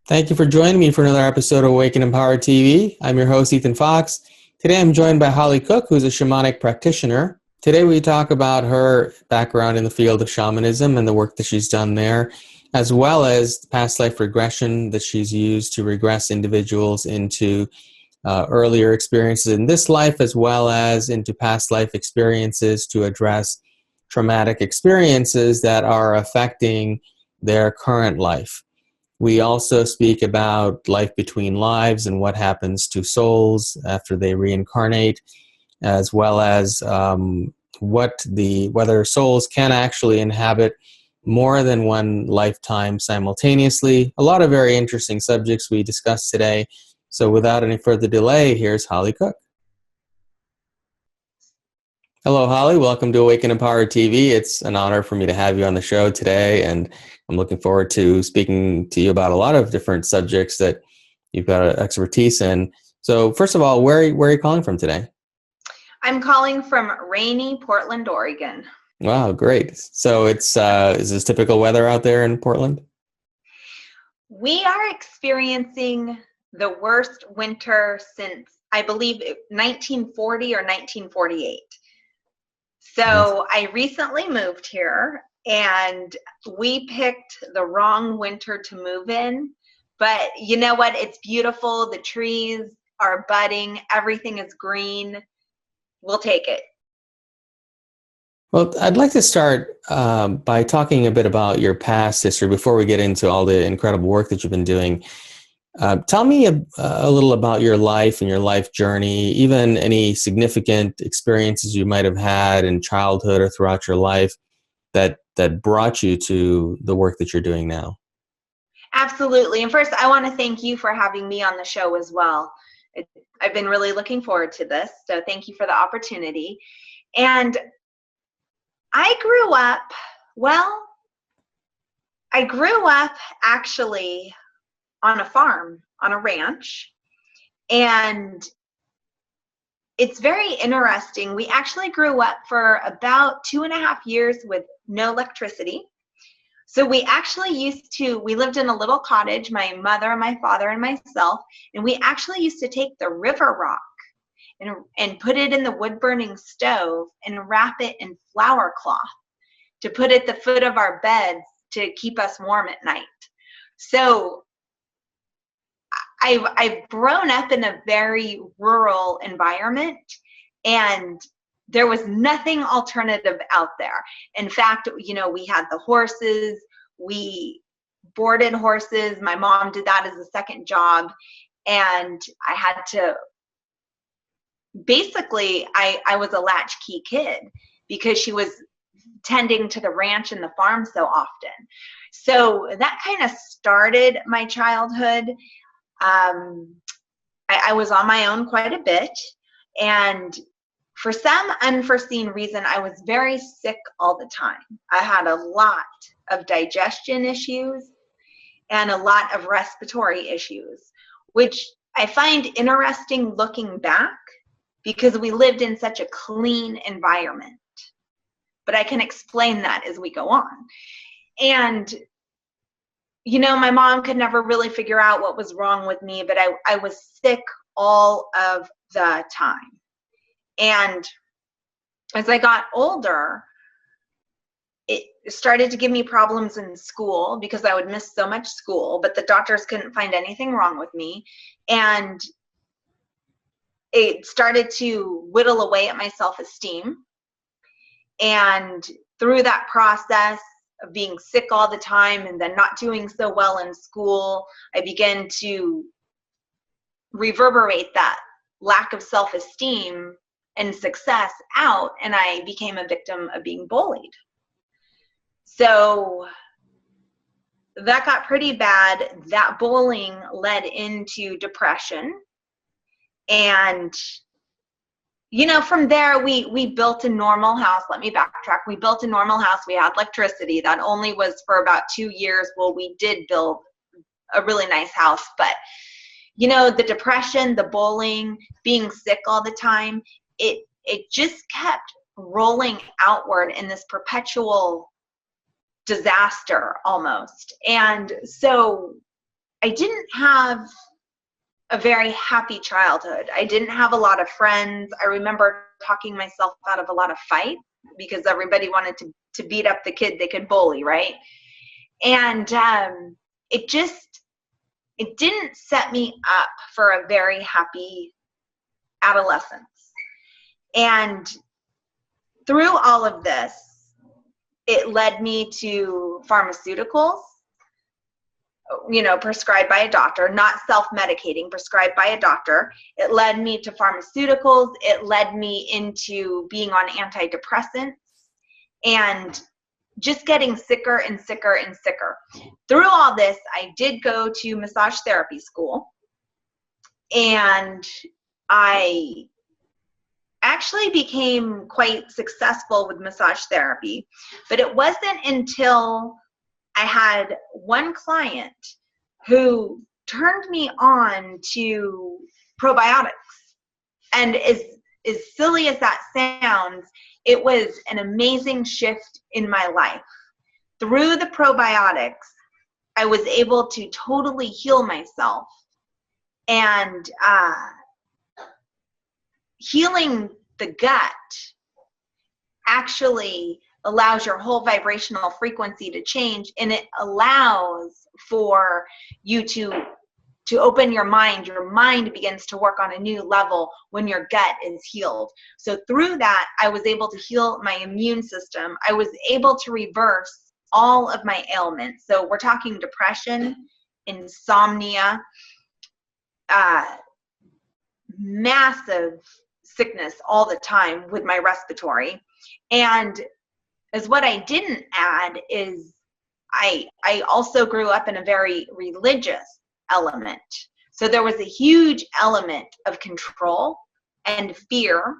Thank you for joining me for another episode of Awaken Empower TV. I'm your host, Ethan Fox. Today I'm joined by Holly Cook, who's a shamanic practitioner. Today we talk about her background in the field of shamanism and the work that she's done there, as well as past life regression that she's used to regress individuals into earlier experiences in this life, as well as into past life experiences to address traumatic experiences that are affecting their current life. We also speak about life between lives and what happens to souls after they reincarnate, as well as whether souls can actually inhabit more than one lifetime simultaneously. A lot of very interesting subjects we discussed today. So without any further delay, here's Holly Cook. Hello, Holly. Welcome to Awaken Empower TV. It's an honor for me to have you on the show today, and I'm looking forward to speaking to you about a lot of different subjects that you've got expertise in. So first of all, where are you calling from today? I'm calling from rainy Portland, Oregon. Wow, great. So it's is this typical weather out there in Portland? We are experiencing the worst winter since, I believe, 1940 or 1948. So I recently moved here, and we picked the wrong winter to move in. But you know what? It's beautiful. The trees are budding. Everything is green. We'll take it. Well, I'd like to start by talking a bit about your past history before we get into all the incredible work that you've been doing. Tell me a little about your life and your life journey, even any significant experiences you might have had in childhood or throughout your life that brought you to the work that you're doing now. Absolutely. And first, I want to thank you for having me on the show as well. I've been really looking forward to this, so thank you for the opportunity. And I grew up actually on a farm, on a ranch, and it's very interesting. We actually grew up for about 2.5 years with no electricity. So we actually we lived in a little cottage, my mother, my father, and myself, and we actually used to take the river rock and put it in the wood-burning stove and wrap it in flour cloth to put at the foot of our beds to keep us warm at night. So I've grown up in a very rural environment, and there was nothing alternative out there. In fact, we had the horses, we boarded horses. My mom did that as a second job. And I had to, basically, I was a latchkey kid because she was tending to the ranch and the farm so often. So that kind of started my childhood. I was on my own quite a bit, and for some unforeseen reason, I was very sick all the time. I had a lot of digestion issues and a lot of respiratory issues, which I find interesting looking back because we lived in such a clean environment. But I can explain that as we go on. And my mom could never really figure out what was wrong with me, but I was sick all of the time. And as I got older, it started to give me problems in school because I would miss so much school, but the doctors couldn't find anything wrong with me. And it started to whittle away at my self-esteem. And through that process of being sick all the time and then not doing so well in school, I began to reverberate that lack of self-esteem and success out, and I became a victim of being bullied. So that got pretty bad. That bullying led into depression. And from there, we built a normal house. Let me backtrack. We built a normal house. We had electricity. That only was for about 2 years. Well, we did build a really nice house. But, the depression, the bullying, being sick all the time, it just kept rolling outward in this perpetual disaster almost. And so I didn't have a very happy childhood. I didn't have a lot of friends. I remember talking myself out of a lot of fights because everybody wanted to beat up the kid they could bully, right? And it didn't set me up for a very happy adolescence. And through all of this, it led me to pharmaceuticals, prescribed by a doctor, not self-medicating, prescribed by a doctor. It led me to pharmaceuticals. It led me into being on antidepressants and just getting sicker and sicker and sicker. Through all this, I did go to massage therapy school, and I actually became quite successful with massage therapy, but it wasn't until I had one client who turned me on to probiotics. And as silly as that sounds, it was an amazing shift in my life. Through the probiotics, I was able to totally heal myself. And healing the gut actually allows your whole vibrational frequency to change, and it allows for you to open your mind. Your mind begins to work on a new level when your gut is healed. So through that, I was able to heal my immune system. I was able to reverse all of my ailments. So we're talking depression, insomnia, massive sickness all the time with my respiratory. And as what I didn't add is I also grew up in a very religious element. So there was a huge element of control and fear.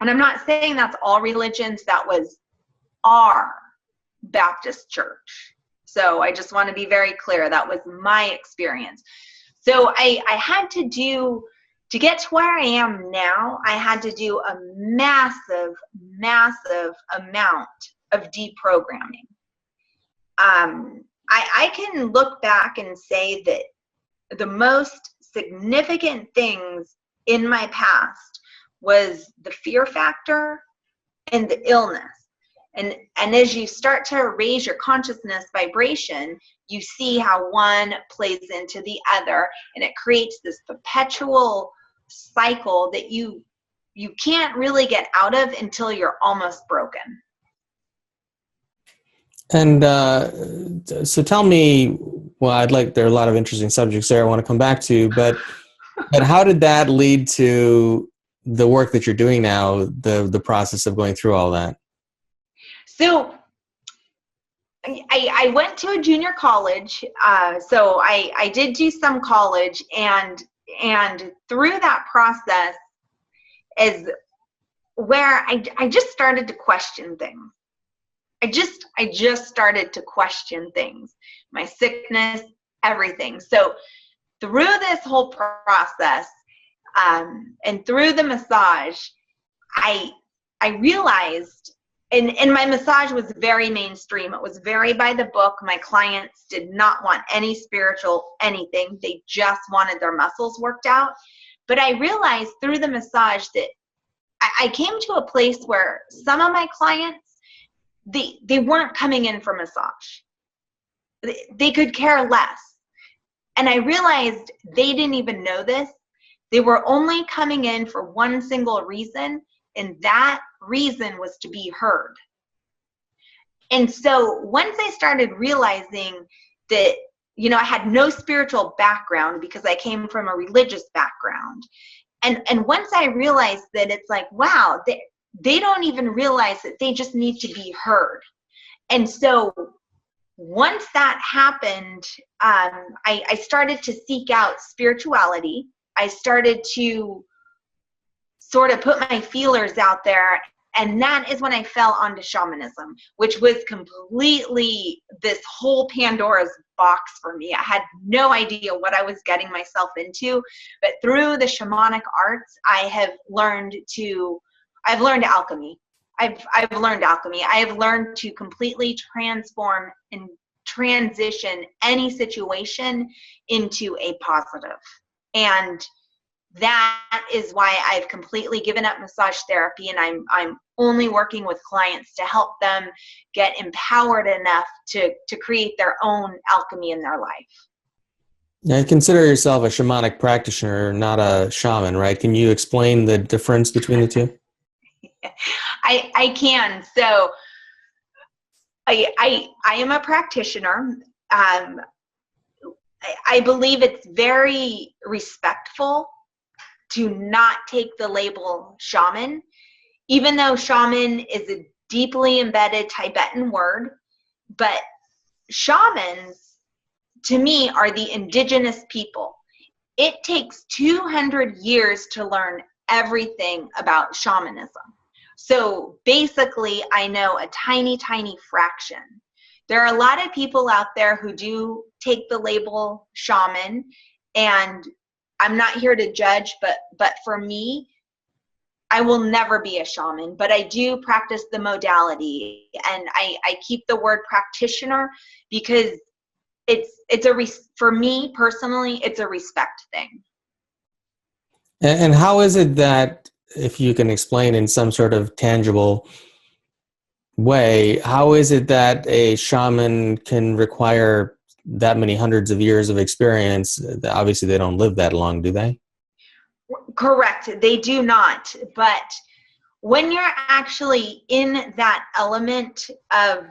And I'm not saying that's all religions. That was our Baptist church. So I just want to be very clear. That was my experience. So I had to get to where I am now, I had to do a massive, massive amount of deprogramming. I can look back and say that the most significant things in my past was the fear factor and the illness. And as you start to raise your consciousness vibration, you see how one plays into the other, and it creates this perpetual cycle that you can't really get out of until you're almost broken. And so tell me, well, there are a lot of interesting subjects there I want to come back to, but how did that lead to the work that you're doing now, the process of going through all that? So I went to a junior college, so I did do some college, and through that process is where I just started to question things. I just started to question things, my sickness, everything. So through this whole process, and through the massage, I realized, and my massage was very mainstream. It was very by the book. My clients did not want any spiritual anything. They just wanted their muscles worked out. But I realized through the massage that I came to a place where some of my clients, they weren't coming in for massage. They could care less. And I realized they didn't even know this. They were only coming in for one single reason, and that reason was to be heard. And so once I started realizing that, I had no spiritual background because I came from a religious background. And once I realized that it's like, wow, they don't even realize that they just need to be heard. And so once that happened, I started to seek out spirituality. I started to sort of put my feelers out there. And that is when I fell onto shamanism, which was completely this whole Pandora's box for me. I had no idea what I was getting myself into, but through the shamanic arts, I've learned alchemy. I've learned alchemy. I have learned to completely transform and transition any situation into a positive. And that is why I've completely given up massage therapy, and I'm only working with clients to help them get empowered enough to create their own alchemy in their life. Now, you consider yourself a shamanic practitioner, not a shaman, right? Can you explain the difference between the two? I can. So I am a practitioner. I believe it's very respectful to not take the label shaman, even though shaman is a deeply embedded Tibetan word. But shamans, to me, are the indigenous people. It takes 200 years to learn everything about shamanism. So basically, I know a tiny, tiny fraction. There are a lot of people out there who do take the label shaman, and I'm not here to judge, but for me, I will never be a shaman, but I do practice the modality, and I keep the word practitioner because for me personally, it's a respect thing. And how is it that, if you can explain in some sort of tangible way, how is it that a shaman can require that many hundreds of years of experience? Obviously, they don't live that long, do they? Correct. They do not. But when you're actually in that element of,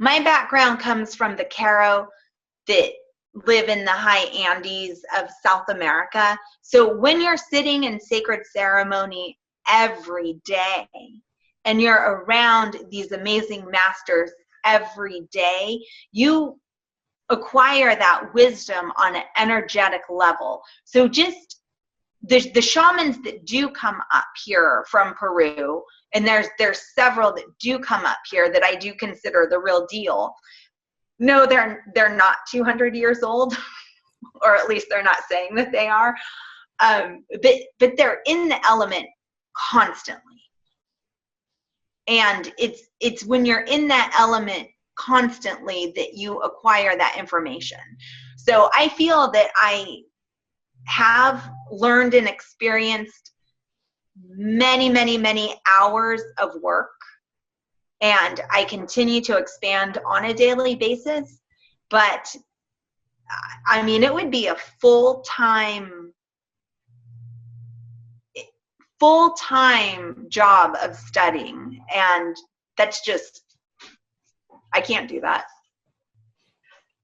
my background comes from the Caro that live in the high Andes of South America. So when you're sitting in sacred ceremony every day and you're around these amazing masters every day, you acquire that wisdom on an energetic level. So just the shamans that do come up here from Peru, and there's several that do come up here that I do consider the real deal. No, they're not 200 years old, or at least they're not saying that they are. But they're in the element constantly. And it's when you're in that element constantly that you acquire that information. So I feel that I have learned and experienced many, many, many hours of work, and I continue to expand on a daily basis. But I mean, it would be a full-time job of studying, and that's just, I can't do that.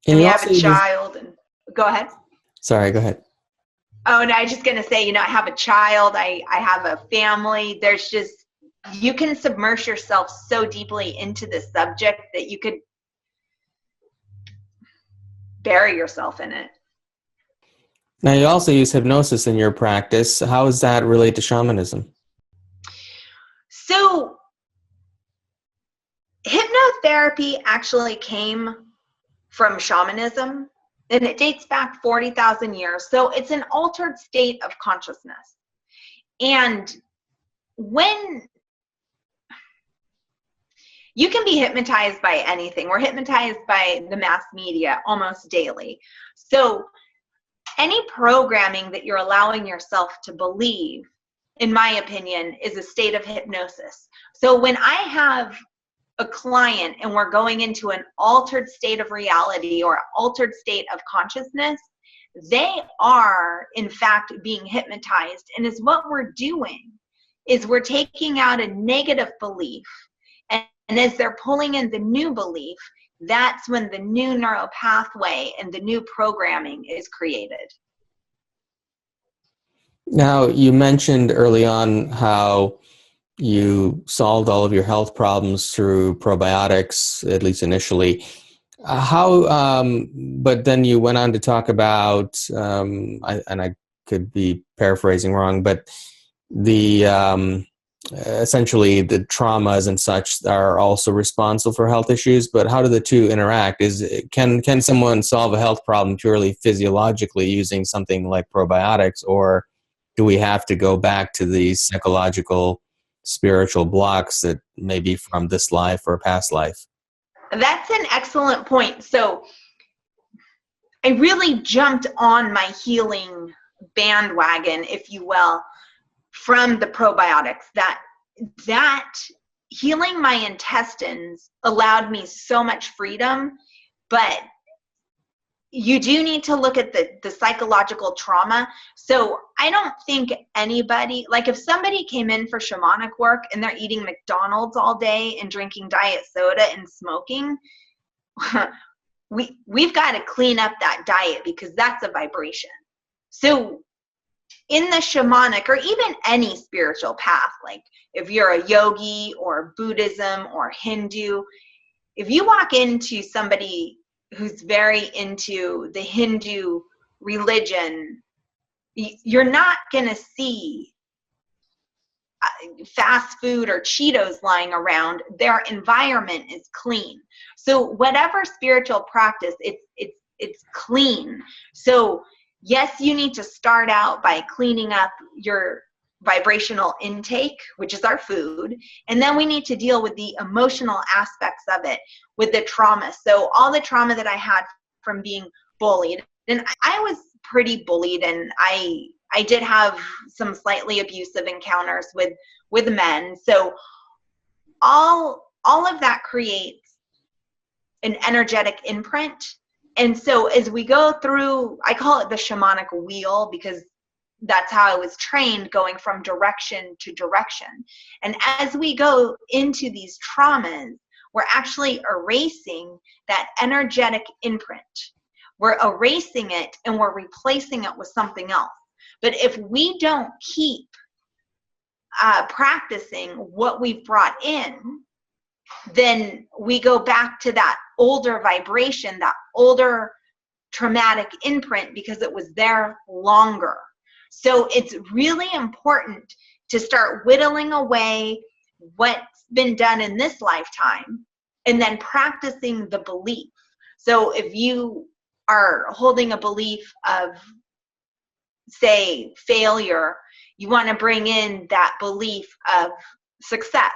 And we have a child, and go ahead. Sorry, go ahead. Oh, no, I was just going to say, I have a child, I have a family. There's just, you can submerge yourself so deeply into the subject that you could bury yourself in it. Now, you also use hypnosis in your practice. How does that relate to shamanism? So, hypnotherapy actually came from shamanism, and it dates back 40,000 years. So it's an altered state of consciousness. And when you can be hypnotized by anything, we're hypnotized by the mass media almost daily. So any programming that you're allowing yourself to believe, in my opinion, is a state of hypnosis. So when I have a client and we're going into an altered state of reality or altered state of consciousness, they are in fact being hypnotized. And is what we're doing is we're taking out a negative belief, and as they're pulling in the new belief, that's when the new neural pathway and the new programming is created. Now, you mentioned early on how you solved all of your health problems through probiotics, at least initially. But then you went on to talk about, and I could be paraphrasing wrong, but the essentially the traumas and such are also responsible for health issues. But how do the two interact? Can someone solve a health problem purely physiologically using something like probiotics, or do we have to go back to these psychological, spiritual blocks that may be from this life or past life? That's an excellent point. So I really jumped on my healing bandwagon, if you will, from the probiotics. That healing my intestines allowed me so much freedom, but you do need to look at the psychological trauma. So I don't think anybody, like if somebody came in for shamanic work and they're eating McDonald's all day and drinking diet soda and smoking, we've got to clean up that diet, because that's a vibration. So in the shamanic, or even any spiritual path, like if you're a yogi or Buddhism or Hindu, if you walk into somebody who's very into the Hindu religion, you're not going to see fast food or Cheetos lying around. Their environment is clean. So whatever spiritual practice, it's clean. So yes, you need to start out by cleaning up your vibrational intake, which is our food, and then we need to deal with the emotional aspects of it, with the trauma. So all the trauma that I had from being bullied, and I was pretty bullied, and I did have some slightly abusive encounters with men. So all of that creates an energetic imprint. And so as we go through, I call it the shamanic wheel, because that's how I was trained, going from direction to direction. And as we go into these traumas, we're actually erasing that energetic imprint. We're erasing it and we're replacing it with something else. But if we don't keep practicing what we've brought in, then we go back to that older vibration, that older traumatic imprint, because it was there longer. So it's really important to start whittling away what's been done in this lifetime and then practicing the belief. So if you are holding a belief of, say, failure, you want to bring in that belief of success,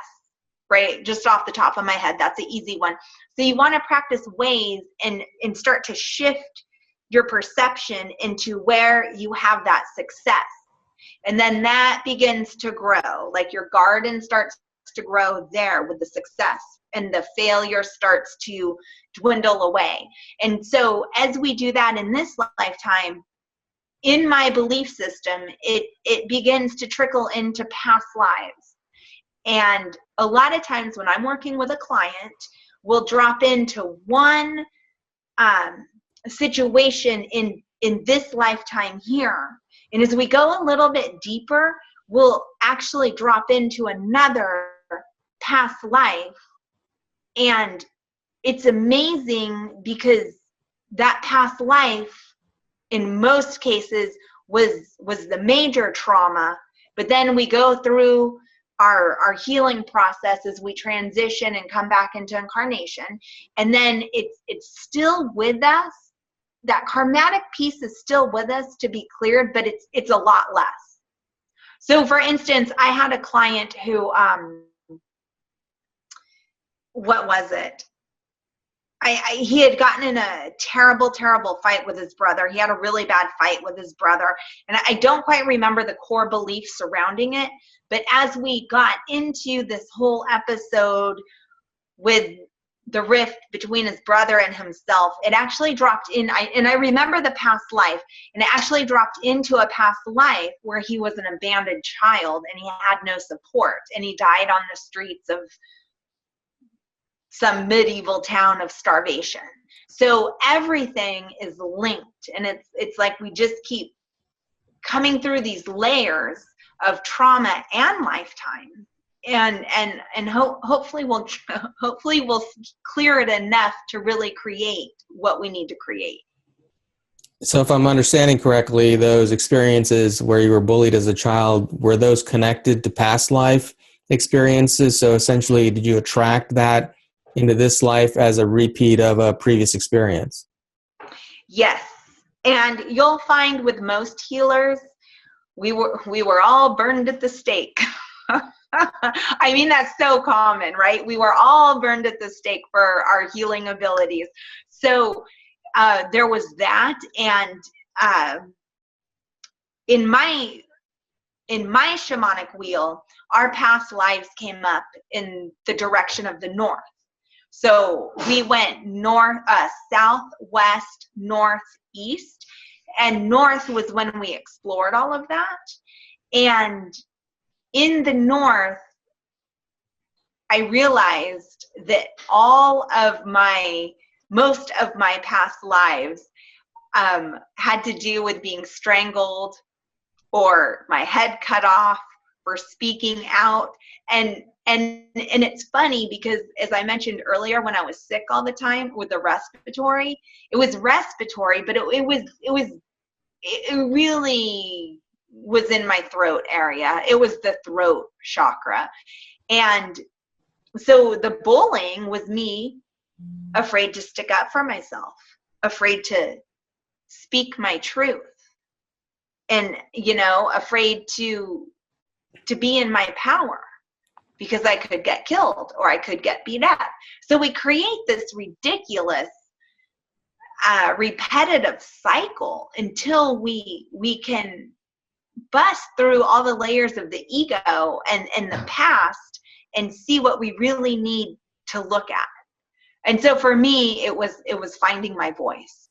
right? Just off the top of my head, that's an easy one. So you want to practice ways and start to shift your perception into where you have that success. And then that begins to grow, like your garden starts to grow there with the success, and the failure starts to dwindle away. And so as we do that in this lifetime, in my belief system, it begins to trickle into past lives. And a lot of times when I'm working with a client, we'll drop into one situation in this lifetime here. And as we go a little bit deeper, we'll actually drop into another past life. And it's amazing, because that past life, in most cases, was the major trauma. But then we go through our healing process as we transition and come back into incarnation. And then it's still with us. That karmatic piece is still with us to be cleared, but it's a lot less. So for instance, I had a client who, what was it? He had gotten in a terrible fight with his brother. He had a really bad fight with his brother. And I don't quite remember the core beliefs surrounding it. But as we got into this whole episode with the rift between his brother and himself, it actually dropped in. And I remember the past life. And it actually dropped into a past life where he was an abandoned child and he had no support. And he died on the streets of some medieval town of starvation. So everything is linked, and it's like we just keep coming through these layers of trauma and lifetime, and hopefully we'll clear it enough to really create what we need to create. So if I'm understanding correctly, those experiences where you were bullied as a child, were those connected to past life experiences? So essentially, did you attract that into this life as a repeat of a previous experience? Yes. And you'll find with most healers, we were all burned at the stake. I mean, that's so common, right? We were all burned at the stake for our healing abilities. So there was that. And in my shamanic wheel, our past lives came up in the direction of the north. So we went north, south, west, north, east, and north was when we explored all of that. And in the north, I realized that most of my past lives had to do with being strangled or my head cut off for speaking out. And it's funny because, as I mentioned earlier, when I was sick all the time with the respiratory, it was respiratory, but it really was in my throat area. It was the throat chakra. And so the bullying was me afraid to stick up for myself, afraid to speak my truth, and, afraid to be in my power because I could get killed or I could get beat up. So we create this ridiculous, repetitive cycle until we can bust through all the layers of the ego and the past and see what we really need to look at. And so for me, it was finding my voice.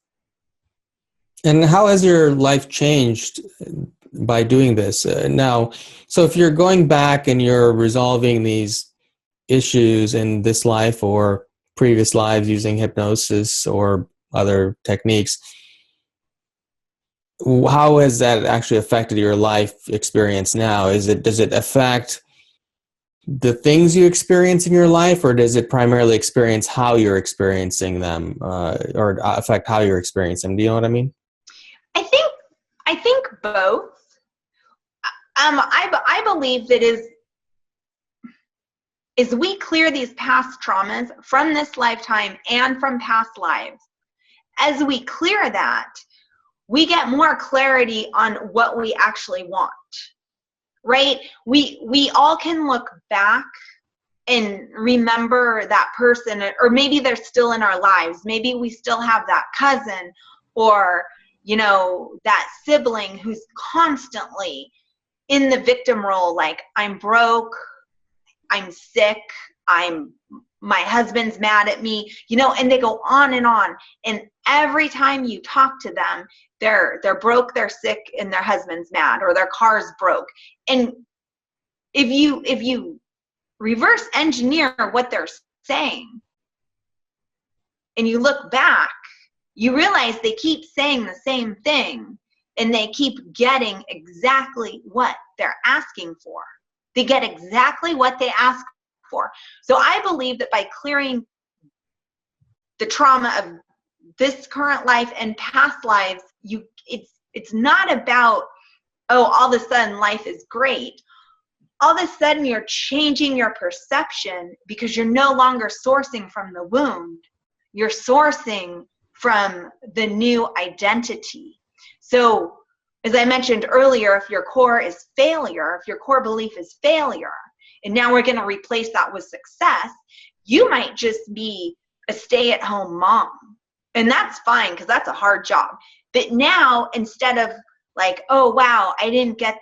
And how has your life changed by doing this now? So if you're going back and you're resolving these issues in this life or previous lives using hypnosis or other techniques, how has that actually affected your life experience now? Does it affect the things you experience in your life, or does it primarily experience how you're experiencing them, or affect how you're experiencing them? Do you know what I mean? I think both. I believe that as we clear these past traumas from this lifetime and from past lives, as we clear that, we get more clarity on what we actually want, right? We all can look back and remember that person, or maybe they're still in our lives. Maybe we still have that cousin or, that sibling who's constantly in the victim role, like, I'm broke, I'm sick, my husband's mad at me, and they go on. And every time you talk to them, they're broke, they're sick, and their husband's mad, or their car's broke. And if you reverse engineer what they're saying and you look back, you realize they keep saying the same thing and they keep getting exactly what they're asking for. They get exactly what they ask for. So I believe that by clearing the trauma of this current life and past lives, it's not about, all of a sudden life is great. All of a sudden you're changing your perception because you're no longer sourcing from the wound. You're sourcing from the new identity. So as I mentioned earlier, if your core is failure, if your core belief is failure, and now we're going to replace that with success, you might just be a stay-at-home mom. And that's fine because that's a hard job. But now, instead of like, oh, wow, I didn't get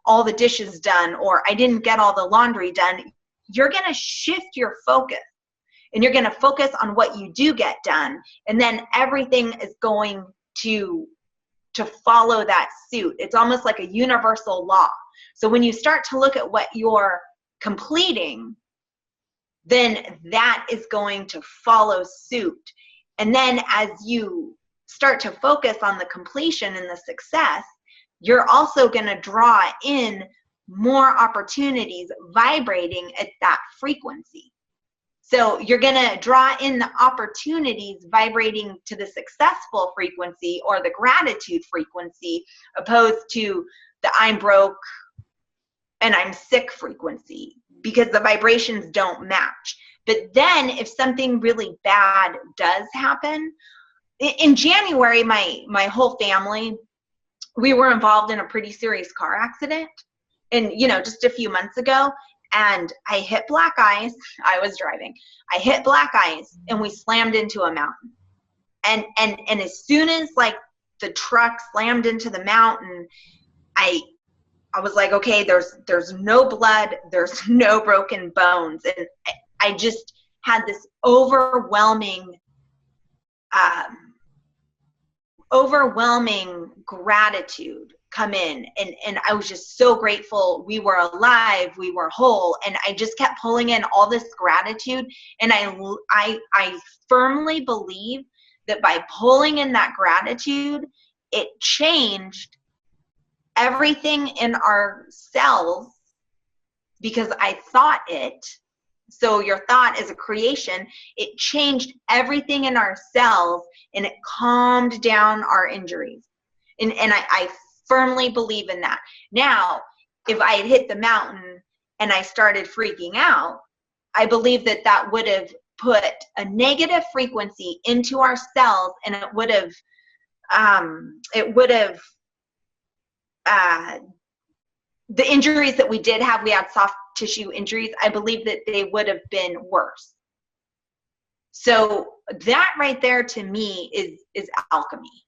all the dishes done, or I didn't get all the laundry done, you're going to shift your focus. And you're going to focus on what you do get done. And then everything is going to follow that suit. It's almost like a universal law. So when you start to look at what you're completing, then that is going to follow suit. And then as you start to focus on the completion and the success, you're also going to draw in more opportunities vibrating at that frequency. So you're going to draw in the opportunities vibrating to the successful frequency or the gratitude frequency, opposed to the I'm broke and I'm sick frequency, because the vibrations don't match. But then if something really bad does happen, in January, my whole family, we were involved in a pretty serious car accident. And, just a few months ago. and I hit black ice. I was driving. I hit black ice and we slammed into a mountain. And as soon as like the truck slammed into the mountain, I was like, okay, there's no blood, there's no broken bones. And I just had this overwhelming gratitude come in, and I was just so grateful we were alive, we were whole, and I just kept pulling in all this gratitude. And I firmly believe that by pulling in that gratitude, it changed everything in our cells, because I thought it. So your thought is a creation. It changed everything in our cells, and it calmed down our injuries. And I firmly believe in that. Now, if I had hit the mountain and I started freaking out, I believe that would have put a negative frequency into our cells, and it would have the injuries that we did have, we had soft tissue injuries, I believe that they would have been worse. So that right there to me is alchemy.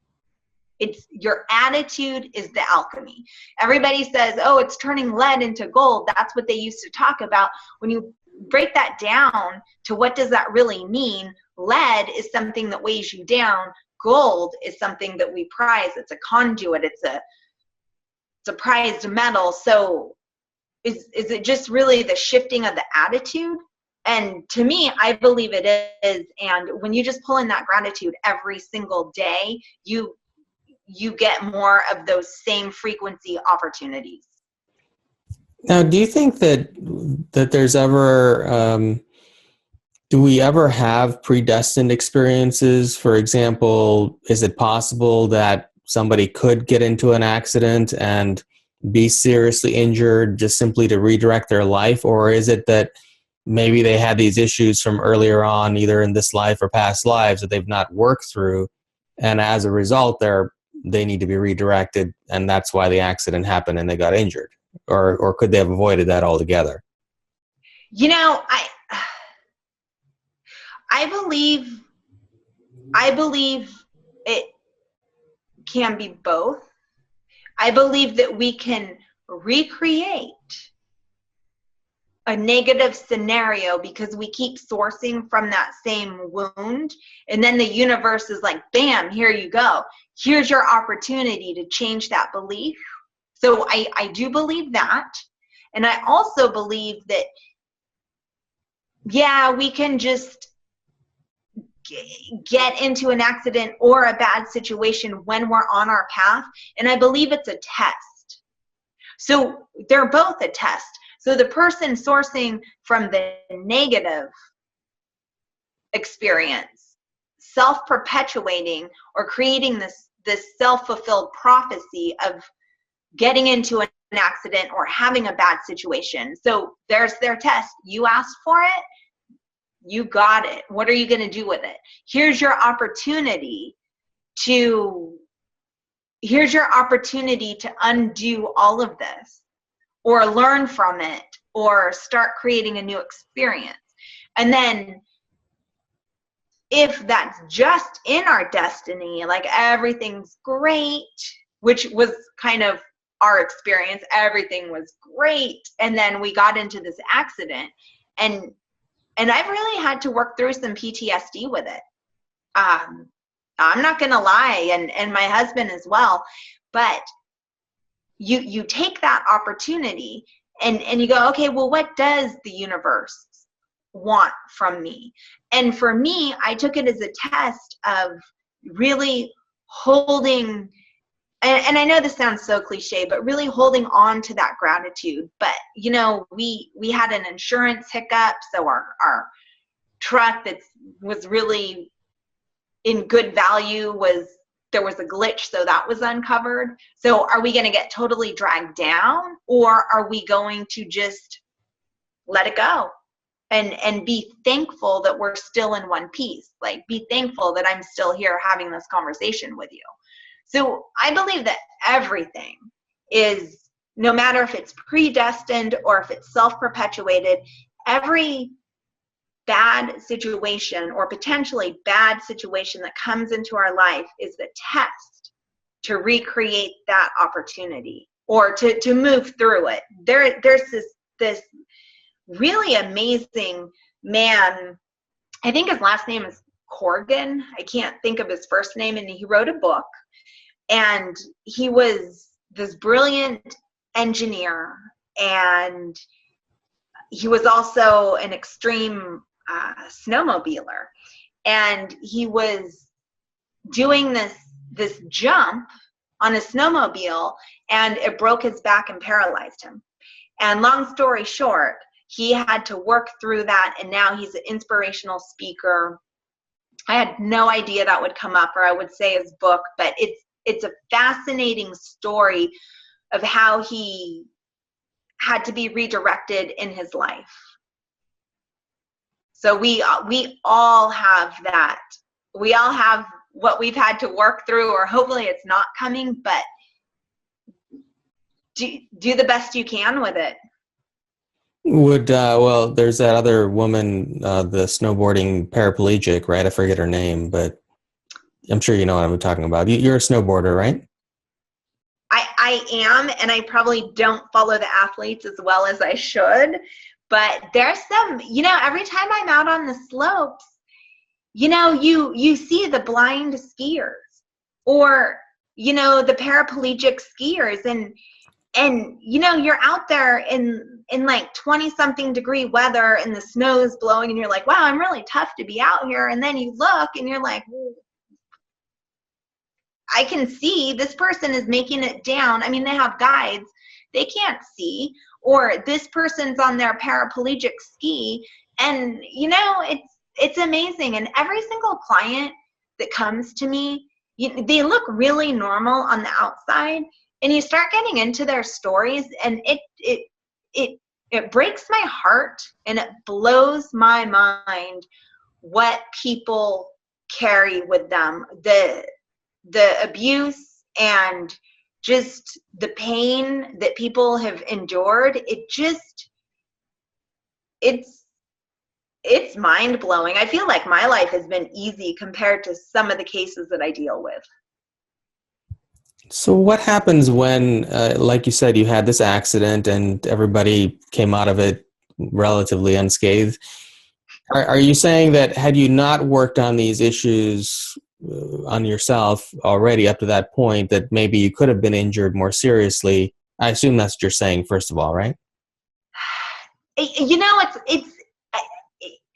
It's your attitude is the alchemy. Everybody says, oh, it's turning lead into gold. That's what they used to talk about. When you break that down to what does that really mean, lead is something that weighs you down. Gold is something that we prize. It's a conduit. It's a prized metal. So is it just really the shifting of the attitude? And to me, I believe it is. And when you just pull in that gratitude every single day, you get more of those same frequency opportunities. Now, do you think that there's ever, do we ever have predestined experiences? For example, is it possible that somebody could get into an accident and be seriously injured just simply to redirect their life? Or is it that maybe they had these issues from earlier on, either in this life or past lives, that they've not worked through, and as a result, they need to be redirected, and that's why the accident happened and they got injured? Or could they have avoided that altogether? You know, I believe it can be both. I believe that we can recreate a negative scenario because we keep sourcing from that same wound, and then the universe is like, bam, here you go. Here's your opportunity to change that belief. So I do believe that. And I also believe that, yeah, we can just get into an accident or a bad situation when we're on our path. And I believe it's a test. So they're both a test. So the person sourcing from the negative experience, self-perpetuating or creating this self-fulfilled prophecy of getting into an accident or having a bad situation. So there's their test. You asked for it. You got it. What are you going to do with it? Here's your opportunity to undo all of this, or learn from it, or start creating a new experience. And then if that's just in our destiny, like everything's great, which was kind of our experience, everything was great, and then we got into this accident, and I've really had to work through some PTSD with it. I'm not gonna lie, and my husband as well, but you take that opportunity and you go, okay, well, what does the universe want from me? And for me, I took it as a test of really holding, and I know this sounds so cliche, but really holding on to that gratitude. But, you know, we had an insurance hiccup, so our truck that was really in good value there was a glitch, so that was uncovered. So are we going to get totally dragged down, or are we going to just let it go and be thankful that we're still in one piece? Like, be thankful that I'm still here having this conversation with you. So I believe that everything is no matter if it's predestined or if it's self-perpetuated, every bad situation or potentially bad situation that comes into our life is the test to recreate that opportunity or to move through it. There's this really amazing man, I think his last name is Corgan. I can't think of his first name, and he wrote a book, and he was this brilliant engineer, and he was also an extreme snowmobiler, and he was doing this jump on a snowmobile, and it broke his back and paralyzed him. And long story short, he had to work through that, and now he's an inspirational speaker. I had no idea that would come up, or I would say his book, but it's a fascinating story of how he had to be redirected in his life. So we all have that. We all have what we've had to work through, or hopefully it's not coming, but do the best you can with it. Well, there's that other woman, the snowboarding paraplegic, right? I forget her name, but I'm sure you know what I'm talking about. You're a snowboarder, right? I am, and I probably don't follow the athletes as well as I should, but there's some, every time I'm out on the slopes, you see the blind skiers or, the paraplegic skiers, and you're out there in like 20 something degree weather and the snow's blowing and you're like, wow, I'm really tough to be out here. And then you look and you're like, I can see this person is making it down. I mean, they have guides, they can't see, or this person's on their paraplegic ski, and it's amazing. And every single client that comes to me, they look really normal on the outside, and you start getting into their stories, and it breaks my heart and it blows my mind what people carry with them. The abuse and just the pain that people have endured, it's mind-blowing. I feel like my life has been easy compared to some of the cases that I deal with. So what happens when, like you said, you had this accident and everybody came out of it relatively unscathed? Are you saying that had you not worked on these issues on yourself already up to that point, that maybe you could have been injured more seriously? I assume that's what you're saying, first of all, right?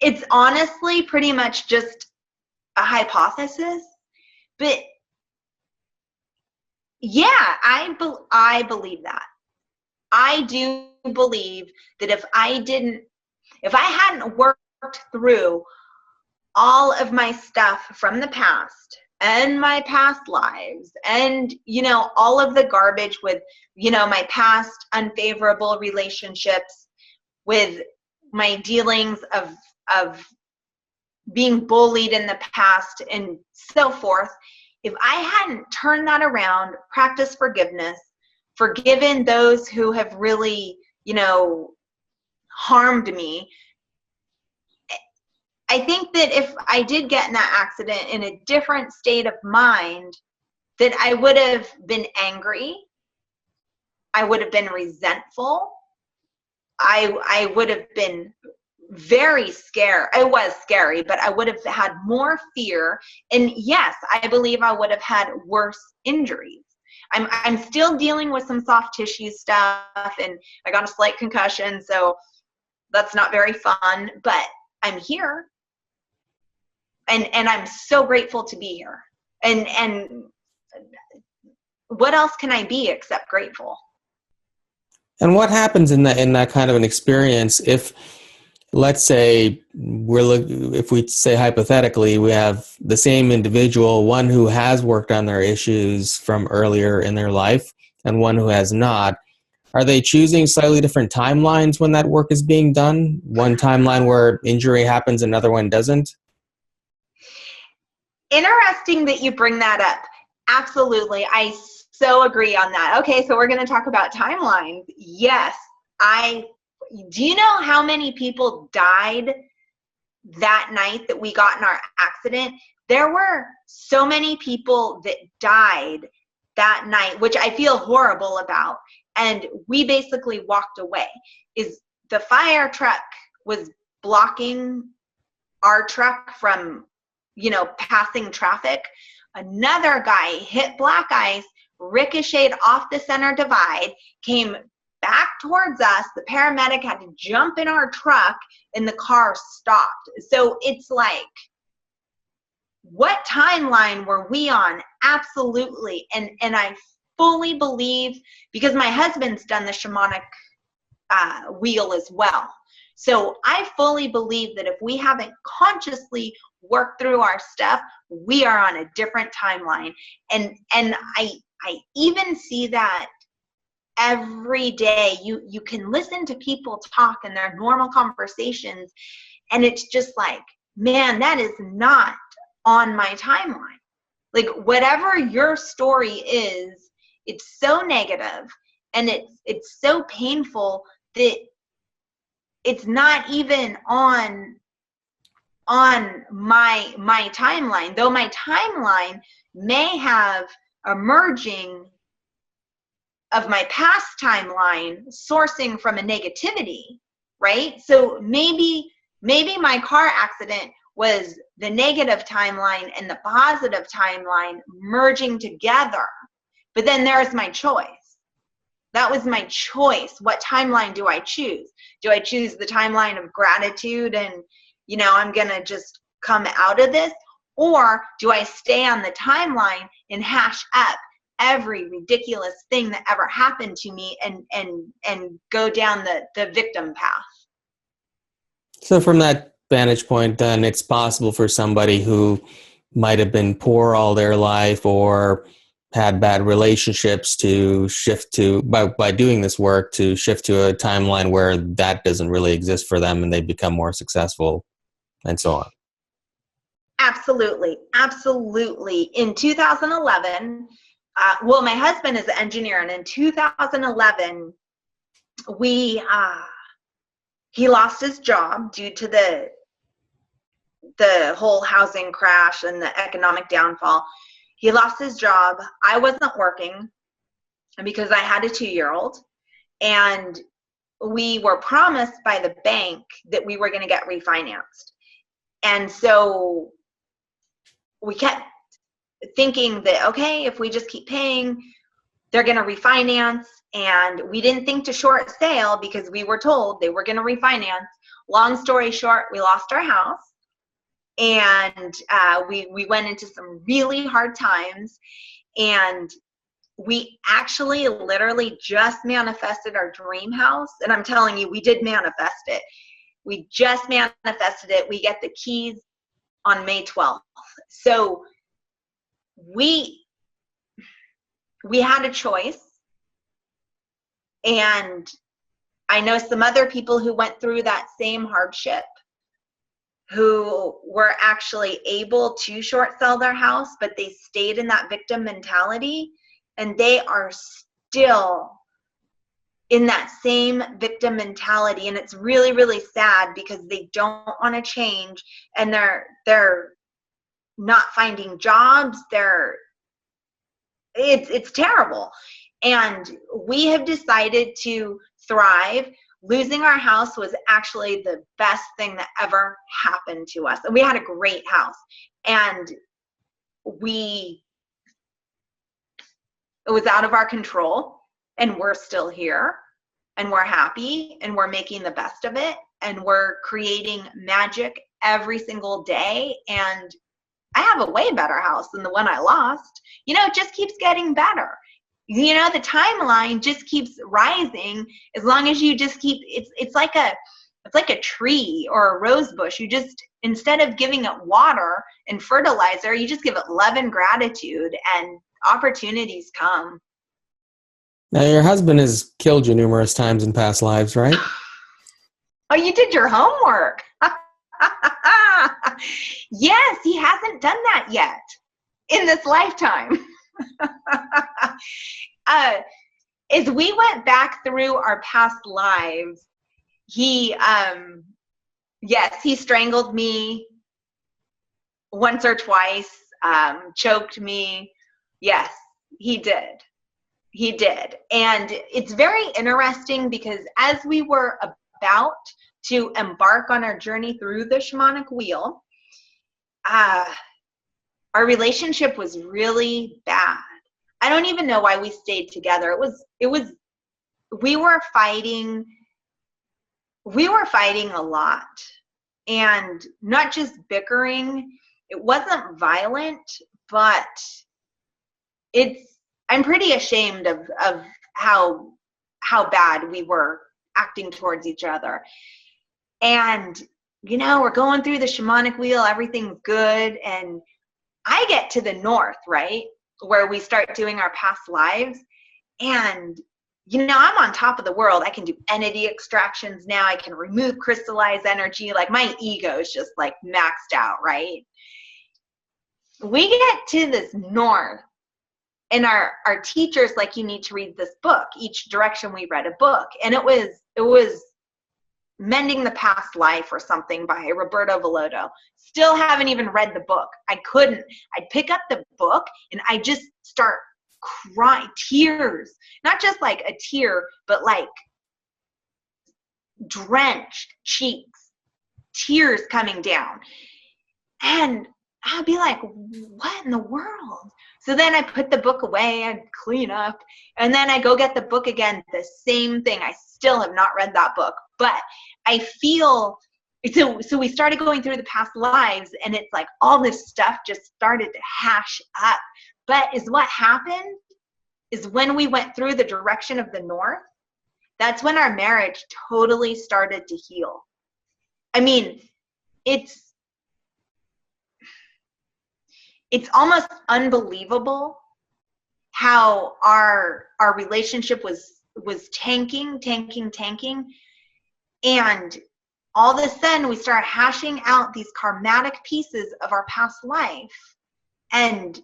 It's honestly pretty much just a hypothesis, but yeah, I believe that. I do believe that if I hadn't worked through all of my stuff from the past and my past lives and, all of the garbage with, my past unfavorable relationships, with my dealings of being bullied in the past and so forth, if I hadn't turned that around, practiced forgiveness, forgiven those who have really, harmed me, I think that if I did get in that accident in a different state of mind, that I would have been angry, I would have been resentful, I would have been very scared. It was scary, but I would have had more fear. And yes, I believe I would have had worse injuries. I'm still dealing with some soft tissue stuff, and I got a slight concussion, so that's not very fun, but I'm here. And I'm so grateful to be here. And what else can I be except grateful? And what happens in that kind of an experience if, let's say, if we say hypothetically, we have the same individual, one who has worked on their issues from earlier in their life and one who has not. Are they choosing slightly different timelines when that work is being done? One timeline where injury happens, another one doesn't? Interesting that you bring that up. Absolutely. I so agree on that. Okay, so we're going to talk about timelines. Yes, do you know how many people died that night that we got in our accident? There were so many people that died that night, which I feel horrible about. And we basically walked away. Is the fire truck was blocking our truck from, passing traffic. Another guy hit black ice, ricocheted off the center divide, came back towards us. The paramedic had to jump in our truck and the car stopped. So it's like, what timeline were we on? Absolutely. And I fully believe, because my husband's done the shamanic wheel as well. So I fully believe that if we haven't consciously worked through our stuff, we are on a different timeline. And I even see that every day. You can listen to people talk in their normal conversations, and it's just like, man, that is not on my timeline. Like, whatever your story is, it's so negative and it's so painful that it's not even on my timeline, though my timeline may have a merging of my past timeline sourcing from a negativity, right? So maybe my car accident was the negative timeline and the positive timeline merging together. But then there's my choice. That was my choice. What timeline do I choose? Do I choose the timeline of gratitude and, I'm going to just come out of this? Or do I stay on the timeline and hash up every ridiculous thing that ever happened to me and go down the victim path? So from that vantage point, then it's possible for somebody who might have been poor all their life or had bad relationships to shift to, by doing this work, to shift to a timeline where that doesn't really exist for them and they become more successful and so on. Absolutely. Absolutely. In 2011, my husband is an engineer, and in 2011, he lost his job due to the whole housing crash and the economic downfall. He lost his job. I wasn't working because I had a 2-year-old, and we were promised by the bank that we were going to get refinanced. And so we kept thinking that, okay, if we just keep paying, they're going to refinance. And we didn't think to short sale because we were told they were going to refinance. Long story short, we lost our house. And we went into some really hard times, and we actually literally just manifested our dream house. And I'm telling you, we did manifest it. We just manifested it. We get the keys on May 12th. So we had a choice. And I know some other people who went through that same hardship, who were actually able to short sell their house, but they stayed in that victim mentality, and they are still in that same victim mentality. And it's really, really sad because they don't want to change, and they're not finding jobs. It's terrible. And we have decided to thrive. Losing our house was actually the best thing that ever happened to us. And we had a great house. And it was out of our control. And we're still here. And we're happy. And we're making the best of it. And we're creating magic every single day. And I have a way better house than the one I lost. It just keeps getting better. The timeline just keeps rising as long as you just keep, it's like a tree or a rose bush. You just, instead of giving it water and fertilizer, you just give it love and gratitude, and opportunities come. Now, your husband has killed you numerous times in past lives, right? Oh, you did your homework. Yes, he hasn't done that yet in this lifetime. As we went back through our past lives, he, yes, he strangled me once or twice, choked me. Yes, he did. He did. And it's very interesting because as we were about to embark on our journey through the shamanic wheel, our relationship was really bad. I don't even know why we stayed together. We were fighting a lot, and not just bickering. It wasn't violent, but I'm pretty ashamed of how bad we were acting towards each other. And, we're going through the shamanic wheel, everything's good. And I get to the north, right, where we start doing our past lives. And, I'm on top of the world. I can do entity extractions now. I can remove crystallized energy. Like, my ego is just like maxed out, right? We get to this north, and our teacher's like, you need to read this book. Each direction we read a book. And it was Mending the Past Life or something by Roberto Veloto. Still haven't even read the book. I couldn't. I'd pick up the book and I just start crying, tears. Not just like a tear, but like drenched cheeks, tears coming down. And I'd be like, what in the world? So then I put the book away, I'd clean up, and then I go get the book again, the same thing. I still have not read that book, but I feel, so we started going through the past lives, and it's like all this stuff just started to hash up. But what happened is when we went through the direction of the north, that's when our marriage totally started to heal. I mean, it's almost unbelievable how our relationship was tanking. And all of a sudden we start hashing out these karmatic pieces of our past life. And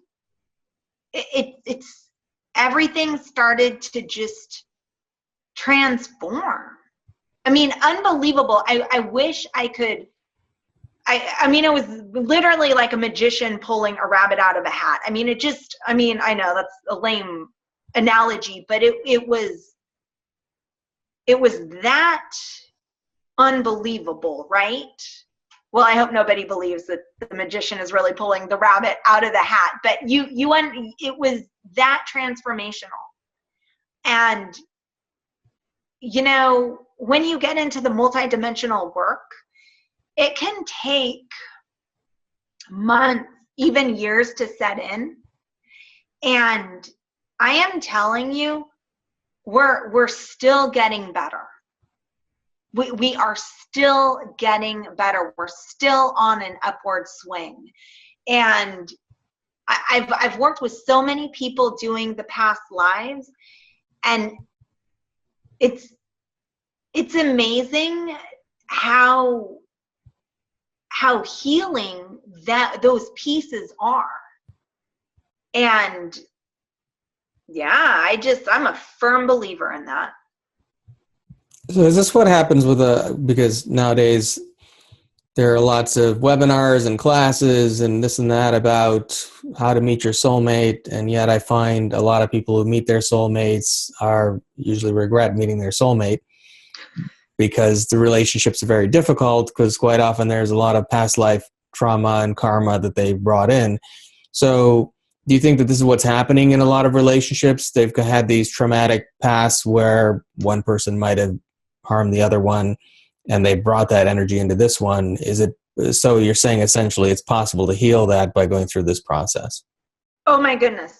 it's everything started to just transform. I mean, unbelievable. I wish I could. I mean, it was literally like a magician pulling a rabbit out of a hat. I mean, I know that's a lame analogy, but it was that unbelievable, right? Well, I hope nobody believes that the magician is really pulling the rabbit out of the hat, but it was that transformational. And, when you get into the multidimensional work, it can take months, even years to set in. And I am telling you, we're still getting better. We are still getting better. We're still on an upward swing. And I've worked with so many people doing the past lives, and it's amazing how healing that those pieces are. And yeah, I'm a firm believer in that. So is this what happens because nowadays there are lots of webinars and classes and this and that about how to meet your soulmate, and yet I find a lot of people who meet their soulmates are usually regret meeting their soulmate, because the relationships are very difficult, because quite often there's a lot of past life trauma and karma that they brought in. So do you think that this is what's happening in a lot of relationships? They've had these traumatic pasts where one person might have harmed the other one, and they brought that energy into this one. So you're saying essentially it's possible to heal that by going through this process? Oh my goodness.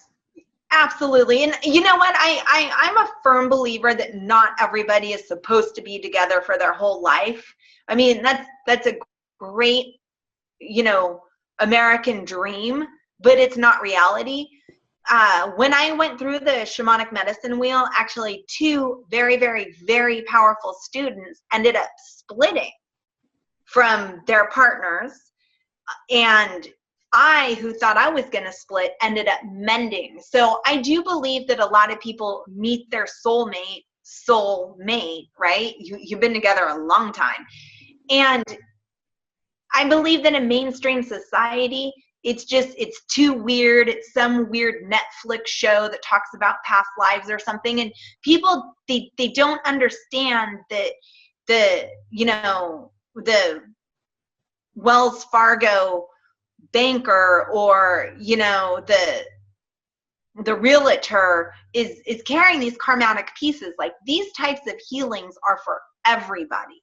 Absolutely. And you know what? I'm a firm believer that not everybody is supposed to be together for their whole life. I mean, that's a great, American dream, but it's not reality. When I went through the shamanic medicine wheel, actually 2 very, very, very powerful students ended up splitting from their partners. And I, who thought I was going to split, ended up mending. So I do believe that a lot of people meet their soulmate, right? You've been together a long time. And I believe that in mainstream society, it's too weird. It's some weird Netflix show that talks about past lives or something. And people, they don't understand that the Wells Fargo banker, or the realtor is carrying these karmatic pieces. Like, these types of healings are for everybody.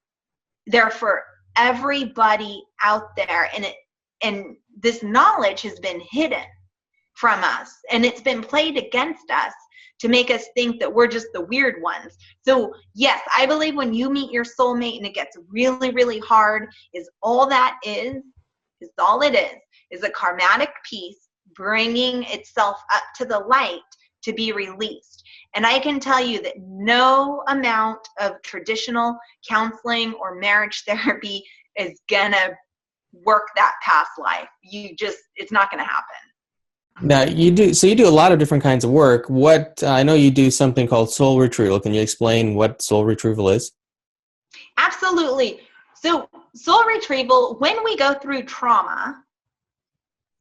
They're for everybody out there, and this knowledge has been hidden from us, and it's been played against us to make us think that we're just the weird ones. So yes, I believe when you meet your soulmate and it gets really, really hard, is all it is a karmatic piece bringing itself up to the light to be released. And I can tell you that no amount of traditional counseling or marriage therapy is gonna work that past life. It's not gonna happen. Now you do a lot of different kinds of work. I know you do something called Soul Retrieval. Can you explain what Soul Retrieval is? Absolutely. So Soul Retrieval, when we go through trauma,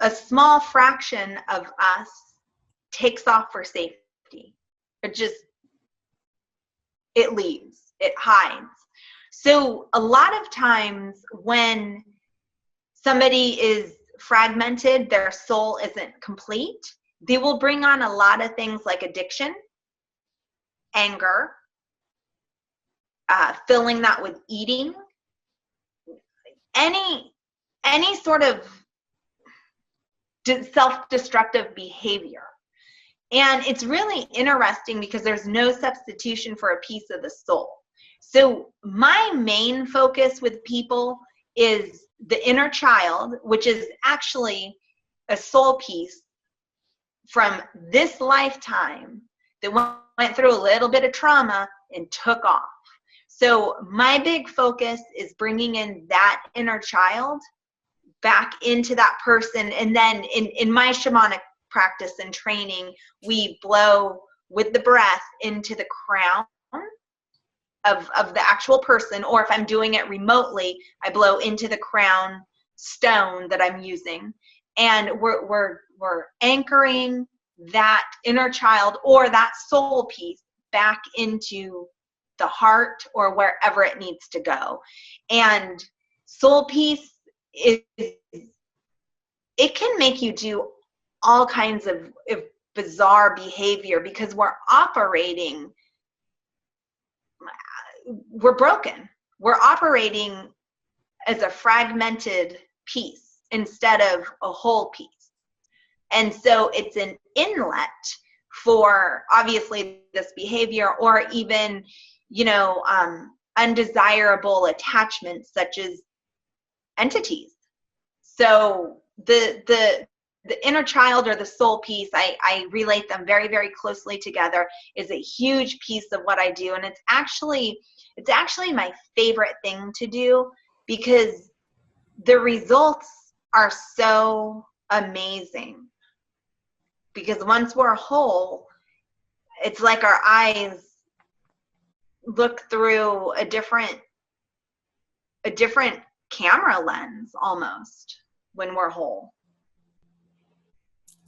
a small fraction of us takes off for safety. It leaves, it hides. So a lot of times when somebody is fragmented, their soul isn't complete, they will bring on a lot of things like addiction, anger, filling that with eating, any sort of self-destructive behavior. And it's really interesting because there's no substitution for a piece of the soul. So my main focus with people is the inner child, which is actually a soul piece from this lifetime that went through a little bit of trauma and took off. So my big focus is bringing in that inner child back into that person. And then in my shamanic practice and training, we blow with the breath into the crown of the actual person, or if I'm doing it remotely, I blow into the crown stone that I'm using, and we're anchoring that inner child or that soul piece back into the heart or wherever it needs to go. And soul piece it can make you do all kinds of bizarre behavior because we're broken. We're operating as a fragmented piece instead of a whole piece. And so it's an inlet for obviously this behavior, or even, undesirable attachments such as entities. So the inner child or the soul piece, I relate them very, very closely together, is a huge piece of what I do. And it's actually my favorite thing to do because the results are so amazing. Because once we're whole, it's like our eyes look through a different camera lens almost when we're whole.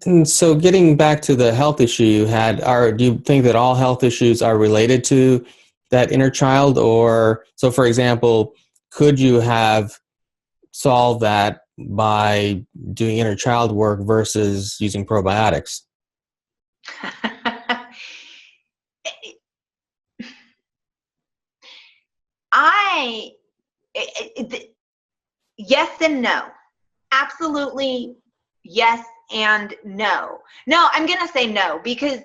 And so getting back to the health issue you had, do you think that all health issues are related to that inner child? Or, so for example, could you have solved that by doing inner child work versus using probiotics? Yes and no. Absolutely yes and no. No, I'm going to say no, because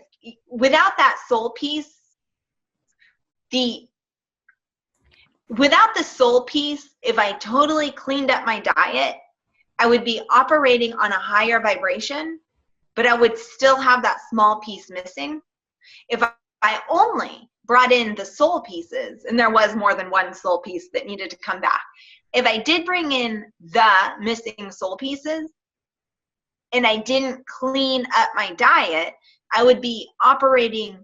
without that soul piece, without the soul piece, if I totally cleaned up my diet, I would be operating on a higher vibration, but I would still have that small piece missing. If I only brought in the soul pieces, and there was more than one soul piece that needed to come back, if I did bring in the missing soul pieces, and I didn't clean up my diet, I would be operating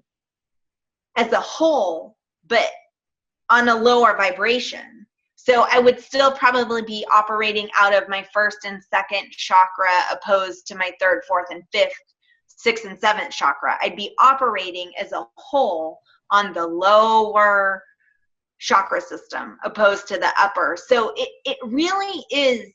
as a whole, but on a lower vibration. So I would still probably be operating out of my first and second chakra opposed to my third, fourth, and fifth, sixth, and seventh chakra. I'd be operating as a whole on the lower chakra system opposed to the upper. So it really is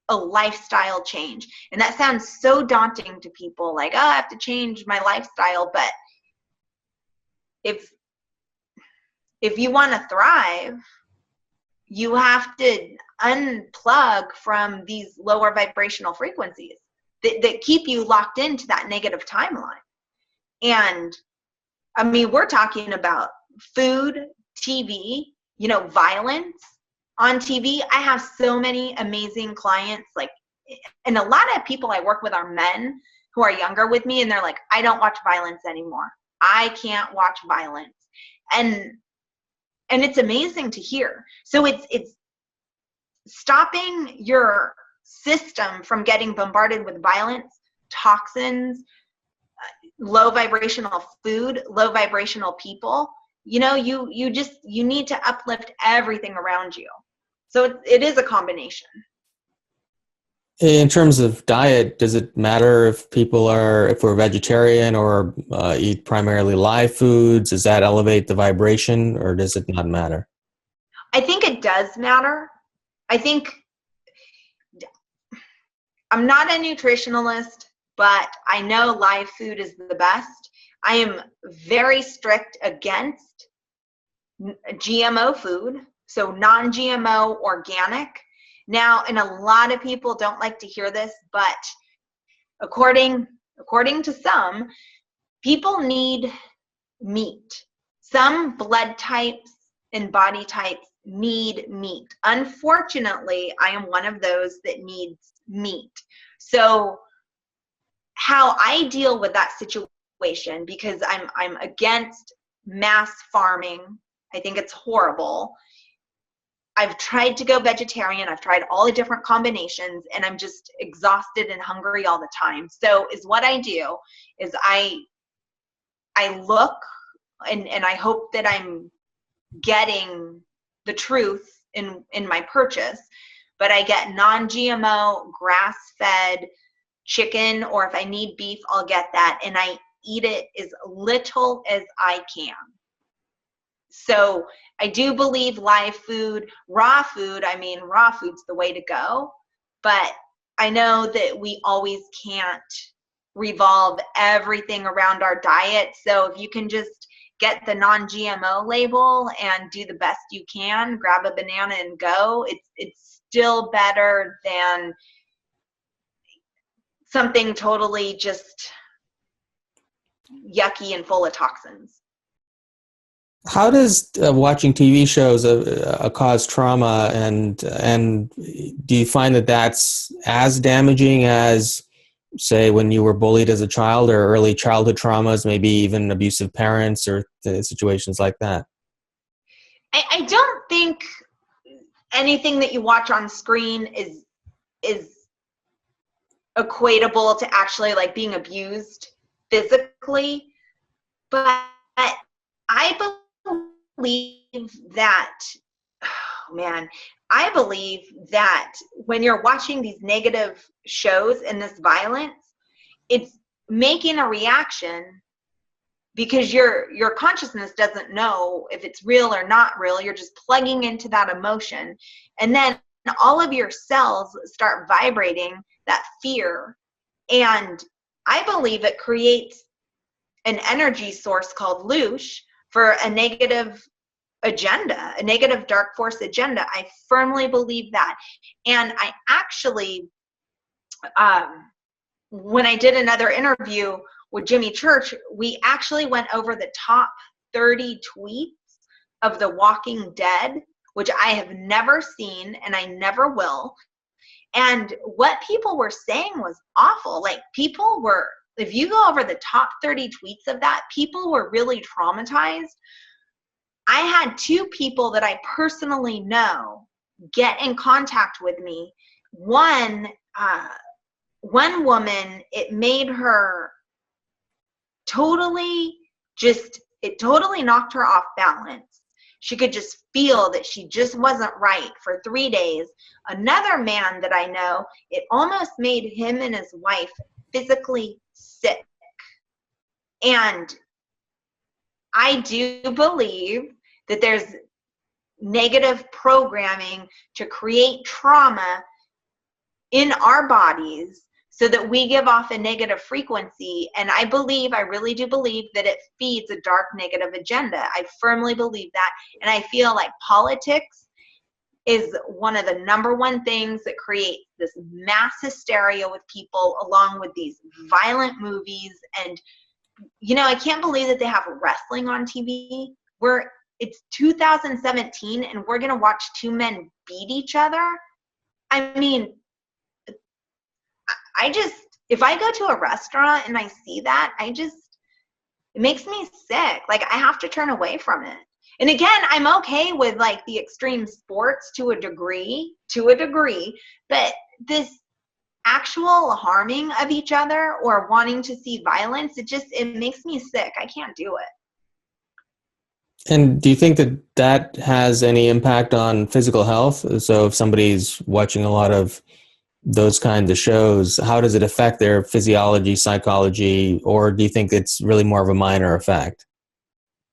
a lifestyle change. And that sounds so daunting to people, like, oh, I have to change my lifestyle. But if you want to thrive, you have to unplug from these lower vibrational frequencies that keep you locked into that negative timeline. And I mean, we're talking about food, TV, violence on TV. I have so many amazing clients, and a lot of people I work with are men who are younger with me, and they're like, I don't watch violence anymore. I can't watch violence. And it's amazing to hear. So it's stopping your system from getting bombarded with violence, toxins, low vibrational food, low vibrational people. You need to uplift everything around you. So it is a combination. In terms of diet, does it matter if we're vegetarian or eat primarily live foods? Does that elevate the vibration, or does it not matter? I think it does matter. I'm not a nutritionalist, but I know live food is the best. I am very strict against GMO food, so non-GMO organic. Now, and a lot of people don't like to hear this, but according to some, people need meat. Some blood types and body types need meat. Unfortunately, I am one of those that needs meat. So how I deal with that situation, because I'm against mass farming, I think it's horrible. I've tried to go vegetarian. I've tried all the different combinations, and I'm just exhausted and hungry all the time. So what I do is I look and I hope that I'm getting the truth in my purchase, but I get non-GMO, grass-fed chicken, or if I need beef, I'll get that, and I eat it as little as I can. So I do believe live food, raw food's the way to go, but I know that we always can't revolve everything around our diet. So if you can just get the non-GMO label and do the best you can, grab a banana and go, it's still better than something totally just yucky and full of toxins. How does watching TV shows cause trauma, and do you find that that's as damaging as, say, when you were bullied as a child, or early childhood traumas, maybe even abusive parents or situations like that? I don't think anything that you watch on screen is equatable to actually being abused physically, but I believe that, I believe that when you're watching these negative shows and this violence, it's making a reaction because your consciousness doesn't know if it's real or not real. You're just plugging into that emotion, and then all of your cells start vibrating that fear, and I believe it creates an energy source called loosh for a negative agenda, a negative dark force agenda. I firmly believe that. And I actually, when I did another interview with Jimmy Church, we actually went over the top 30 tweets of The Walking Dead, which I have never seen and I never will. And what people were saying was awful. If you go over the top 30 tweets of that, people were really traumatized. I had 2 people that I personally know get in contact with me. One one woman, it made her totally it totally knocked her off balance. She could just feel that she just wasn't right for 3 days. Another man that I know, it almost made him and his wife physically sick. And I do believe that there's negative programming to create trauma in our bodies so that we give off a negative frequency. And I really do believe that it feeds a dark negative agenda. I firmly believe that. And I feel like politics is one of the number one things that creates this mass hysteria with people, along with these violent movies. And, I can't believe that they have wrestling on TV where it's 2017 and we're going to watch two men beat each other. I mean, if I go to a restaurant and I see that, it makes me sick. Like, I have to turn away from it. And again, I'm okay with like the extreme sports to a degree, but this actual harming of each other or wanting to see violence, it makes me sick. I can't do it. And do you think that has any impact on physical health? So if somebody's watching a lot of those kinds of shows, how does it affect their physiology, psychology, or do you think it's really more of a minor effect?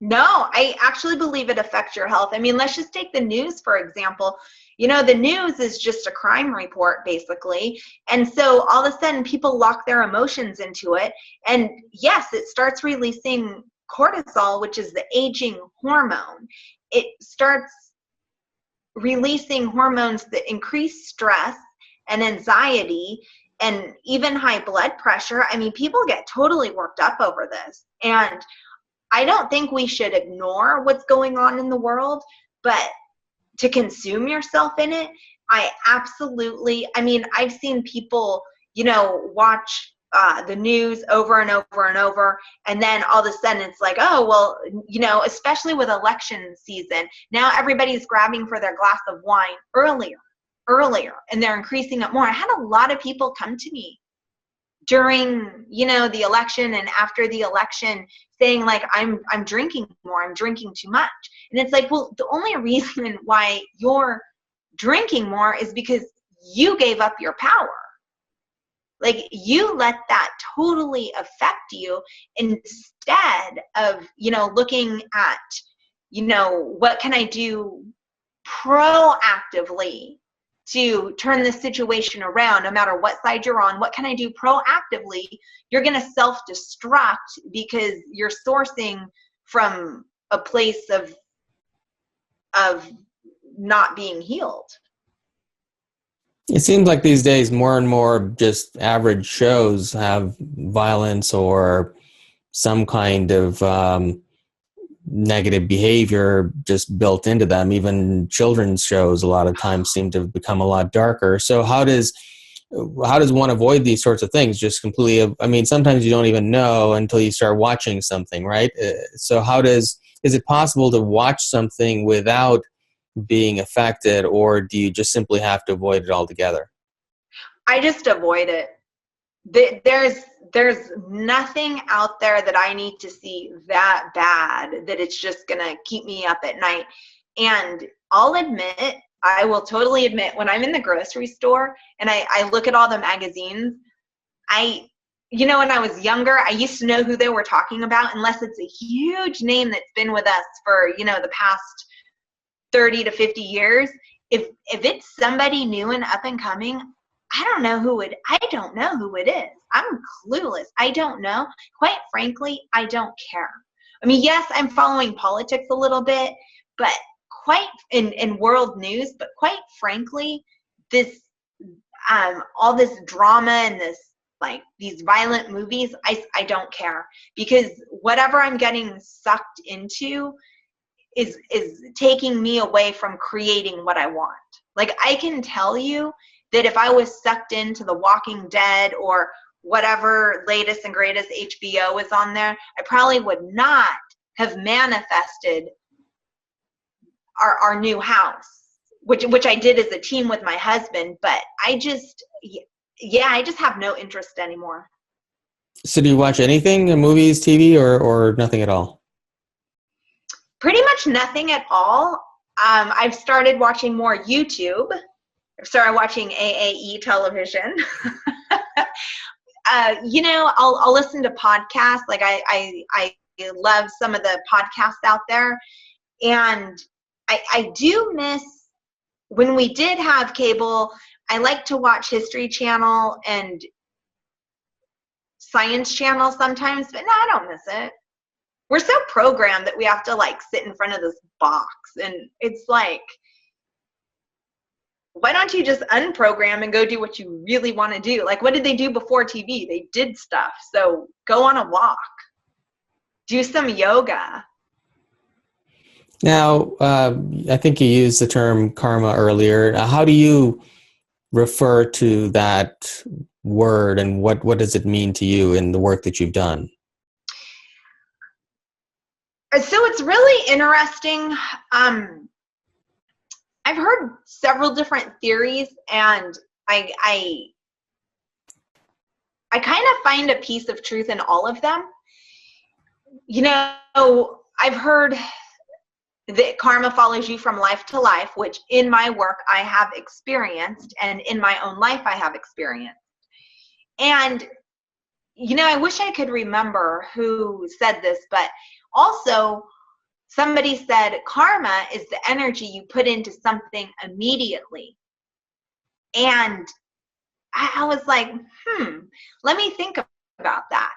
No, I actually believe it affects your health. I mean, let's just take the news, for example. The news is just a crime report, basically. And so all of a sudden, people lock their emotions into it. And yes, it starts releasing cortisol, which is the aging hormone. It starts releasing hormones that increase stress and anxiety and even high blood pressure. I mean, people get totally worked up over this. And I don't think we should ignore what's going on in the world, but to consume yourself in it, I've seen people, watch the news over and over and over, and then all of a sudden it's like, oh, well, especially with election season, now everybody's grabbing for their glass of wine earlier, and they're increasing it more. I had a lot of people come to me during, the election and after the election saying like, I'm drinking more, I'm drinking too much. And it's like, well, the only reason why you're drinking more is because you gave up your power. Like, you let that totally affect you instead of, looking at, what can I do proactively to turn this situation around, no matter what side you're on. What can I do proactively? You're going to self-destruct because you're sourcing from a place of not being healed. It seems like these days more and more just average shows have violence or some kind of negative behavior just built into them. Even children's shows a lot of times seem to become a lot darker. So how does one avoid these sorts of things? Just completely, sometimes you don't even know until you start watching something, right? So is it possible to watch something without being affected, or do you just simply have to avoid it altogether? I just avoid it. There's nothing out there that I need to see that bad that it's just gonna keep me up at night. And I will totally admit, when I'm in the grocery store and I look at all the magazines, when I was younger, I used to know who they were talking about, unless it's a huge name that's been with us for, the past 30 to 50 years. If it's somebody new and up and coming, I don't know who it is. I'm clueless. I don't know. Quite frankly, I don't care. Yes, I'm following politics a little bit, but in world news, but quite frankly, this all this drama and these violent movies, I don't care, because whatever I'm getting sucked into is taking me away from creating what I want. Like, I can tell you that if I was sucked into The Walking Dead or whatever latest and greatest HBO is on there, I probably would not have manifested our new house, which I did as a team with my husband. But yeah, I just have no interest anymore. So do you watch anything, movies, TV, or nothing at all? Pretty much nothing at all. I've started watching more YouTube. I've started watching AAE television. I'll listen to podcasts. Like I love some of the podcasts out there. And I do miss when we did have cable. I like to watch History Channel and Science Channel sometimes, but no, I don't miss it. We're so programmed that we have to like sit in front of this box, and it's like, why don't you just unprogram and go do what you really want to do? Like, what did they do before TV? They did stuff. So go on a walk, do some yoga. Now, I think you used the term karma earlier. How do you refer to that word, and what does it mean to you in the work that you've done? So it's really interesting. I've heard several different theories, and I kind of find a piece of truth in all of them. You know, I've heard that karma follows you from life to life, which in my work I have experienced, and in my own life I have experienced. And, you know, I wish I could remember who said this, but also somebody said karma is the energy you put into something immediately. And I was like, let me think about that.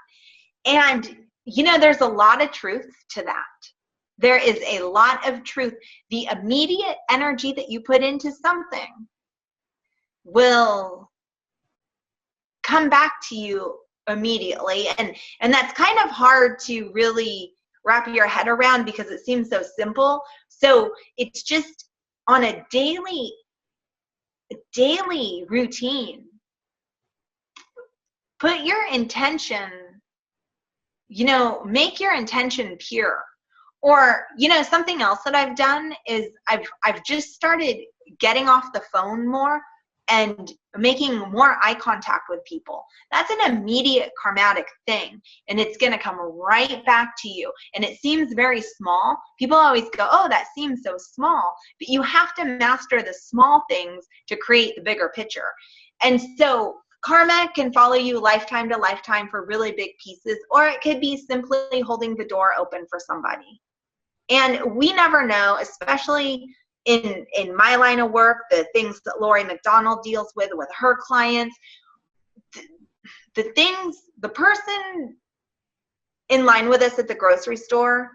And, you know, there's a lot of truth to that. There is a lot of truth. The immediate energy that you put into something will come back to you immediately. And that's kind of hard to really wrap your head around because it seems so simple. So it's just on a daily routine. Put your intention, you know, make your intention pure. Or, you know, something else that I've done is I've just started getting off the phone more and making more eye contact with people. That's an immediate karmatic thing, and it's going to come right back to you. And it seems very small. People always go, oh, that seems so small. But you have to master the small things to create the bigger picture. And so karma can follow you lifetime to lifetime for really big pieces, or it could be simply holding the door open for somebody. And we never know, especially in my line of work, the things that Lori McDonald deals with her clients, the things, the person in line with us at the grocery store,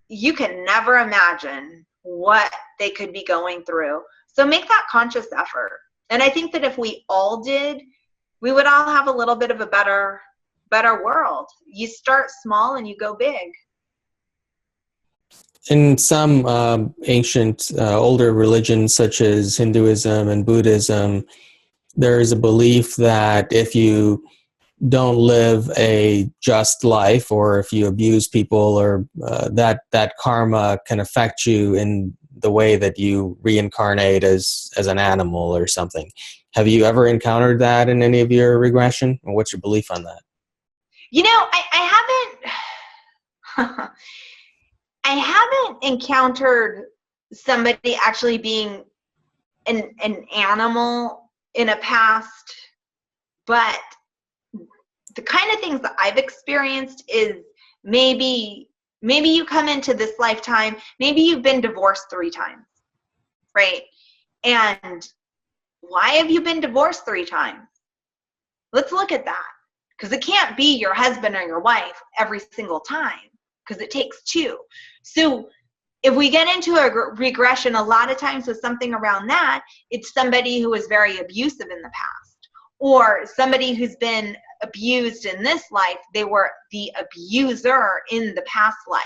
you can never imagine what they could be going through. So make that conscious effort. And I think that if we all did, we would all have a little bit of a better world. You start small and you go big. In some ancient, older religions such as Hinduism and Buddhism, there is a belief that if you don't live a just life, or if you abuse people, or that karma can affect you in the way that you reincarnate as an animal or something. Have you ever encountered that in any of your regression? And what's your belief on that? You know, I haven't I haven't encountered somebody actually being an animal in a past, but the kind of things that I've experienced is maybe you come into this lifetime, maybe you've been divorced 3 times, right? And why have you been divorced 3 times? Let's look at that, because it can't be your husband or your wife every single time, because it takes 2. So if we get into a regression, a lot of times with something around that, it's somebody who was very abusive in the past, or somebody who's been abused in this life. They were the abuser in the past life.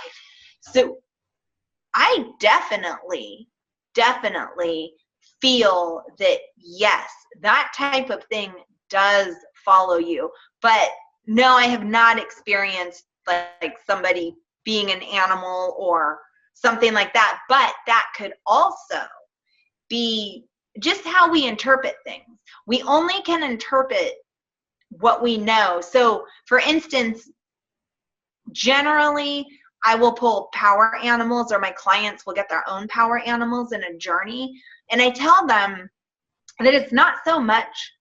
So I definitely feel that, yes, that type of thing does follow you. But no, I have not experienced like somebody being an animal or something like that. But that could also be just how we interpret things. We only can interpret what we know. So for instance, generally I will pull power animals, or my clients will get their own power animals in a journey. And I tell them that it's not so much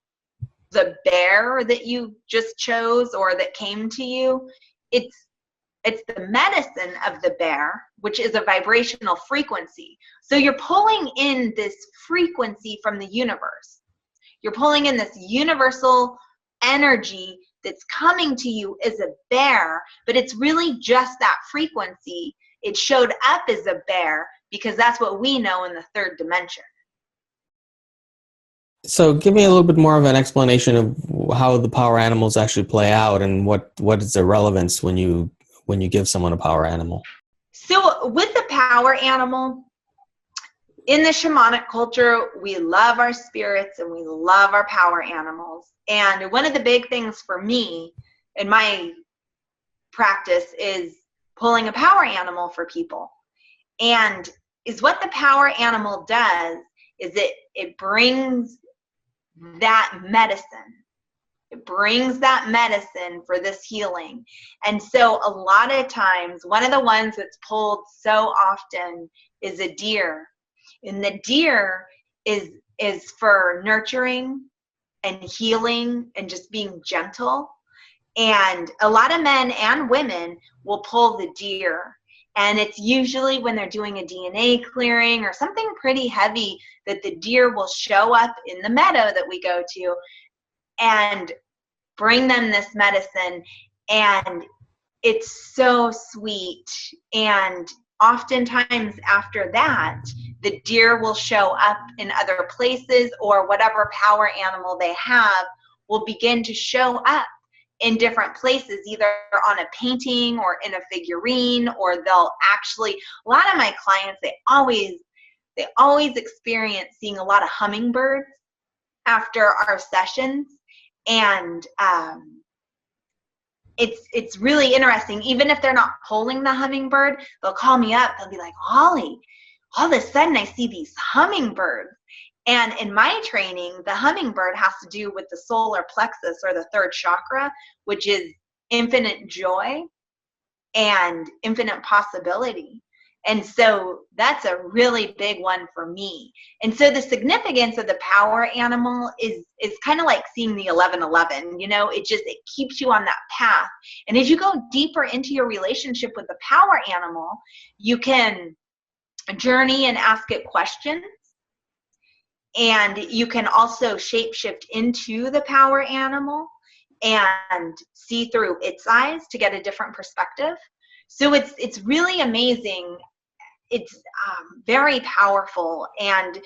the bear that you just chose or that came to you. It's the medicine of the bear, which is a vibrational frequency. So you're pulling in this frequency from the universe. You're pulling in this universal energy that's coming to you as a bear, but it's really just that frequency. It showed up as a bear because that's what we know in the third dimension. So give me a little bit more of an explanation of how the power animals actually play out, and what is the relevance when you give someone a power animal. So with the power animal, in the shamanic culture, we love our spirits and we love our power animals. And one of the big things for me in my practice is pulling a power animal for people. And is what the power animal does is it brings that medicine. It brings that medicine for this healing. And so a lot of times, one of the ones that's pulled so often is a deer. And the deer is for nurturing and healing and just being gentle. And a lot of men and women will pull the deer. And it's usually when they're doing a DNA clearing or something pretty heavy that the deer will show up in the meadow that we go to and bring them this medicine. And it's so sweet. And oftentimes after that, the deer will show up in other places, or whatever power animal they have will begin to show up in different places, either on a painting or in a figurine, or they'll actually, a lot of my clients, they always experience seeing a lot of hummingbirds after our sessions. And it's really interesting. Even if they're not pulling the hummingbird, they'll call me up. They'll be like, Holly, all of a sudden I see these hummingbirds. And in my training, the hummingbird has to do with the solar plexus, or the third chakra, which is infinite joy and infinite possibility. And so that's a really big one for me. And so the significance of the power animal is kind of like seeing the 1111, you know, it keeps you on that path. And as you go deeper into your relationship with the power animal, you can journey and ask it questions. And you can also shapeshift into the power animal and see through its eyes to get a different perspective. So it's really amazing. It's very powerful. And,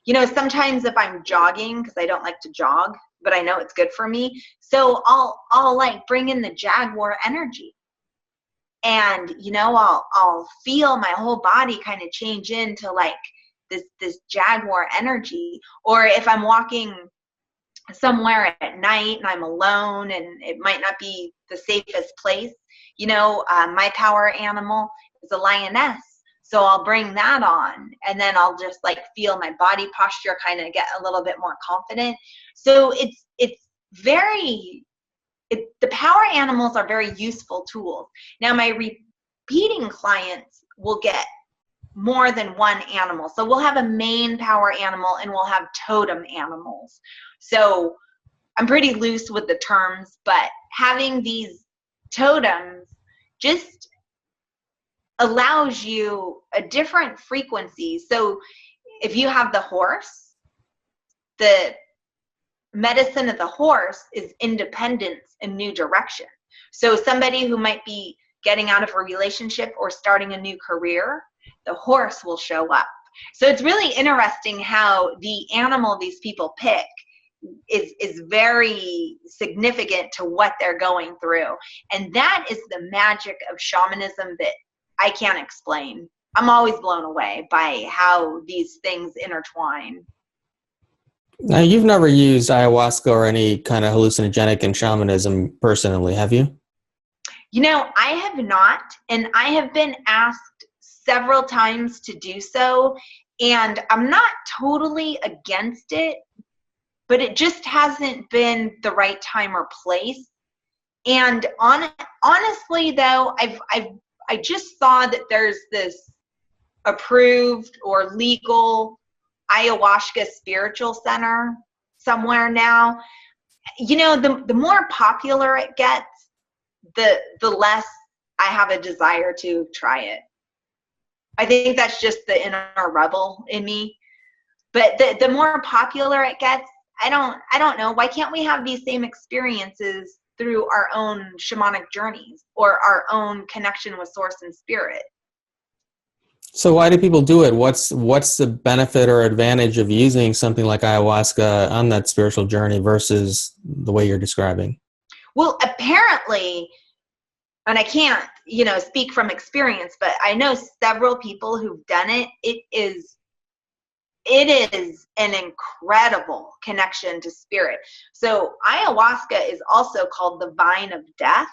you know, sometimes if I'm jogging, because I don't like to jog, but I know it's good for me, so I'll like bring in the jaguar energy. And, you know, I'll feel my whole body kind of change into like this jaguar energy. Or if I'm walking somewhere at night and I'm alone and it might not be the safest place, you know, my power animal is a lioness. So I'll bring that on, and then I'll just like feel my body posture kind of get a little bit more confident. So the power animals are very useful tools. Now my repeating clients will get more than one animal. So we'll have a main power animal and we'll have totem animals. So I'm pretty loose with the terms, but having these totems just allows you a different frequency. So if you have the horse, the medicine of the horse is independence and new direction. So somebody who might be getting out of a relationship or starting a new career, the horse will show up. So it's really interesting how the animal these people pick is very significant to what they're going through. And that is the magic of shamanism that I can't explain. I'm always blown away by how these things intertwine. Now, you've never used ayahuasca or any kind of hallucinogenic in shamanism personally, have you? You know, I have not, and I have been asked several times to do so, And I'm not totally against it, but it just hasn't been the right time or place. And honestly, though, I just saw that there's this approved or legal ayahuasca spiritual center somewhere now. You know, the more popular it gets, the less I have a desire to try it. I think that's just the inner rebel in me. But the more popular it gets, I don't know. Why can't we have these same experiences through our own shamanic journeys or our own connection with source and spirit? So why do people do it? What's the benefit or advantage of using something like ayahuasca on that spiritual journey versus the way you're describing? Well, apparently, and I can't, speak from experience, but I know several people who've done it. It is an incredible connection to spirit. So ayahuasca is also called the vine of death.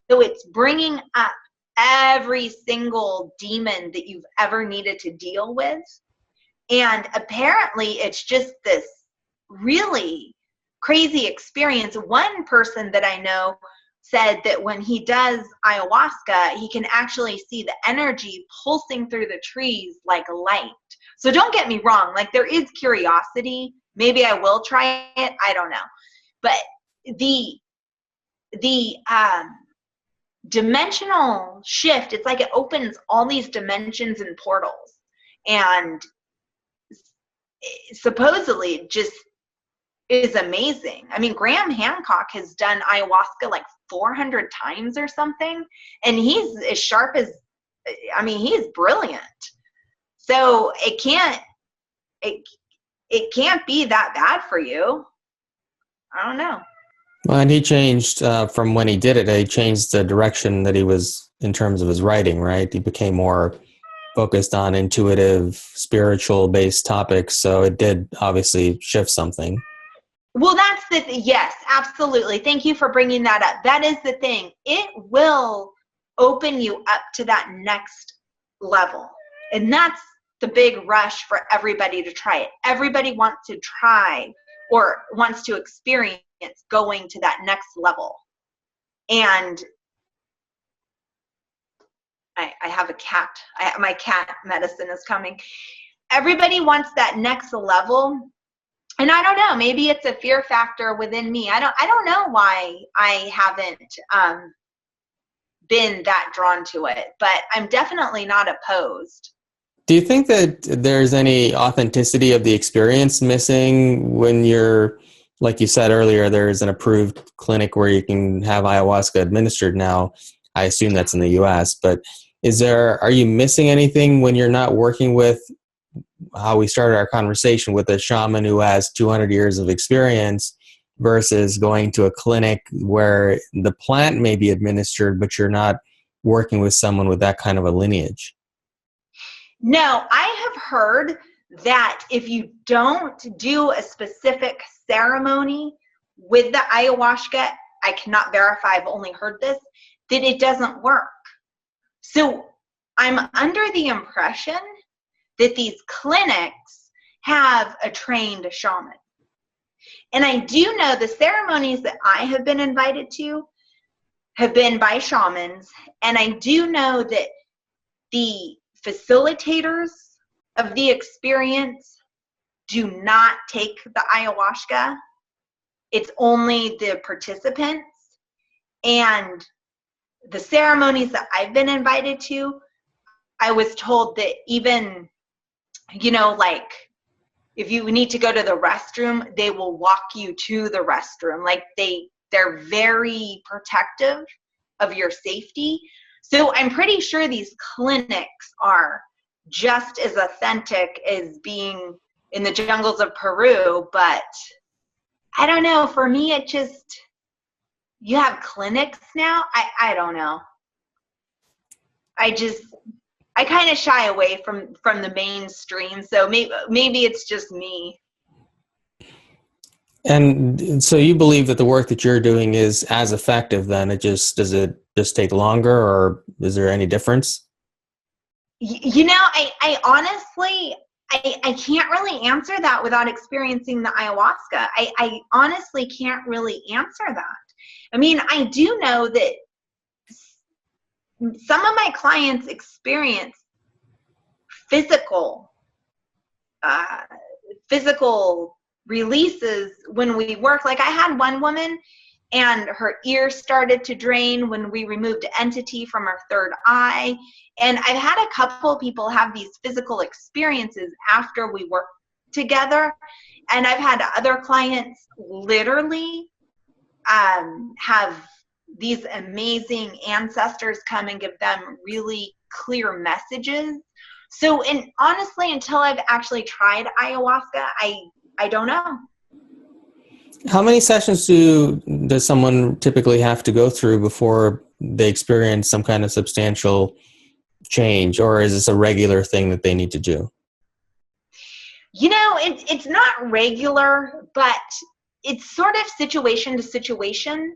So it's bringing up every single demon that you've ever needed to deal with. And apparently it's just this really crazy experience. One person that I know said that when he does ayahuasca, he can actually see the energy pulsing through the trees like light. So don't get me wrong, like there is curiosity. Maybe I will try it. I don't know. But the dimensional shift, it's like it opens all these dimensions and portals. And supposedly it just is amazing. I mean, Graham Hancock has done ayahuasca like 400 times or something. And he's as sharp as, he's brilliant. So it can't be that bad for you. I don't know. Well, and he changed from when he did it. He changed the direction that he was in terms of his writing, right? He became more focused on intuitive, spiritual-based topics. So it did obviously shift something. Well, yes, absolutely. Thank you for bringing that up. That is the thing. It will open you up to that next level. And that's the big rush for everybody to try it. Everybody wants to try or wants to experience going to that next level. And I have a cat. My cat medicine is coming. Everybody wants that next level. And I don't know, maybe it's a fear factor within me. I don't know why I haven't been that drawn to it, but I'm definitely not opposed. Do you think that there's any authenticity of the experience missing when you're, like you said earlier, there's an approved clinic where you can have ayahuasca administered now? I assume that's in the US, but are you missing anything when you're not working with how we started our conversation with a shaman who has 200 years of experience versus going to a clinic where the plant may be administered, but you're not working with someone with that kind of a lineage? No, I have heard that if you don't do a specific ceremony with the ayahuasca, I cannot verify, I've only heard this, that it doesn't work. So I'm under the impression that these clinics have a trained shaman. And I do know the ceremonies that I have been invited to have been by shamans. And I do know that the facilitators of the experience do not take the ayahuasca. It's only the participants. And the ceremonies that I've been invited to, I was told that even, like if you need to go to the restroom, they will walk you to the restroom. Like they're very protective of your safety. So I'm pretty sure these clinics are just as authentic as being in the jungles of Peru, but I don't know. For me, it just, you have clinics now. I don't know. I kind of shy away from the mainstream. So maybe it's just me. And so you believe that the work that you're doing is as effective then? Does it just take longer, or is there any difference? I honestly, I can't really answer that without experiencing the ayahuasca. I honestly can't really answer that. I mean, I do know that some of my clients experience physical physical releases when we work. Like I had one woman and her ear started to drain when we removed an entity from her third eye. And I've had a couple people have these physical experiences after we worked together. And I've had other clients literally have these amazing ancestors come and give them really clear messages. So, and honestly, until I've actually tried ayahuasca, I don't know. How many sessions does someone typically have to go through before they experience some kind of substantial change, or is this a regular thing that they need to do? You know, it's not regular, but it's sort of situation to situation.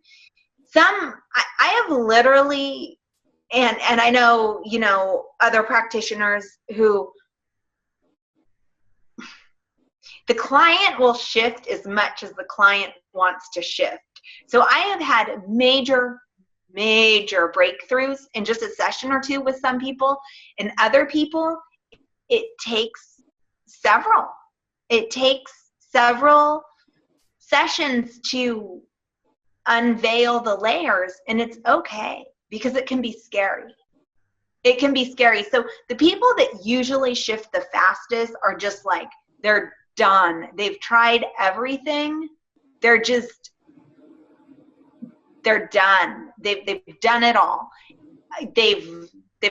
I have literally, and I know, you know, other practitioners who the client will shift as much as the client wants to shift. So I have had major breakthroughs in just a session or two with some people, and other people, it takes several. It takes several sessions to unveil the layers, and it's okay because it can be scary. It can be scary. So the people that usually shift the fastest are just like, they're done. They've tried everything. They're done. They've done it all. They've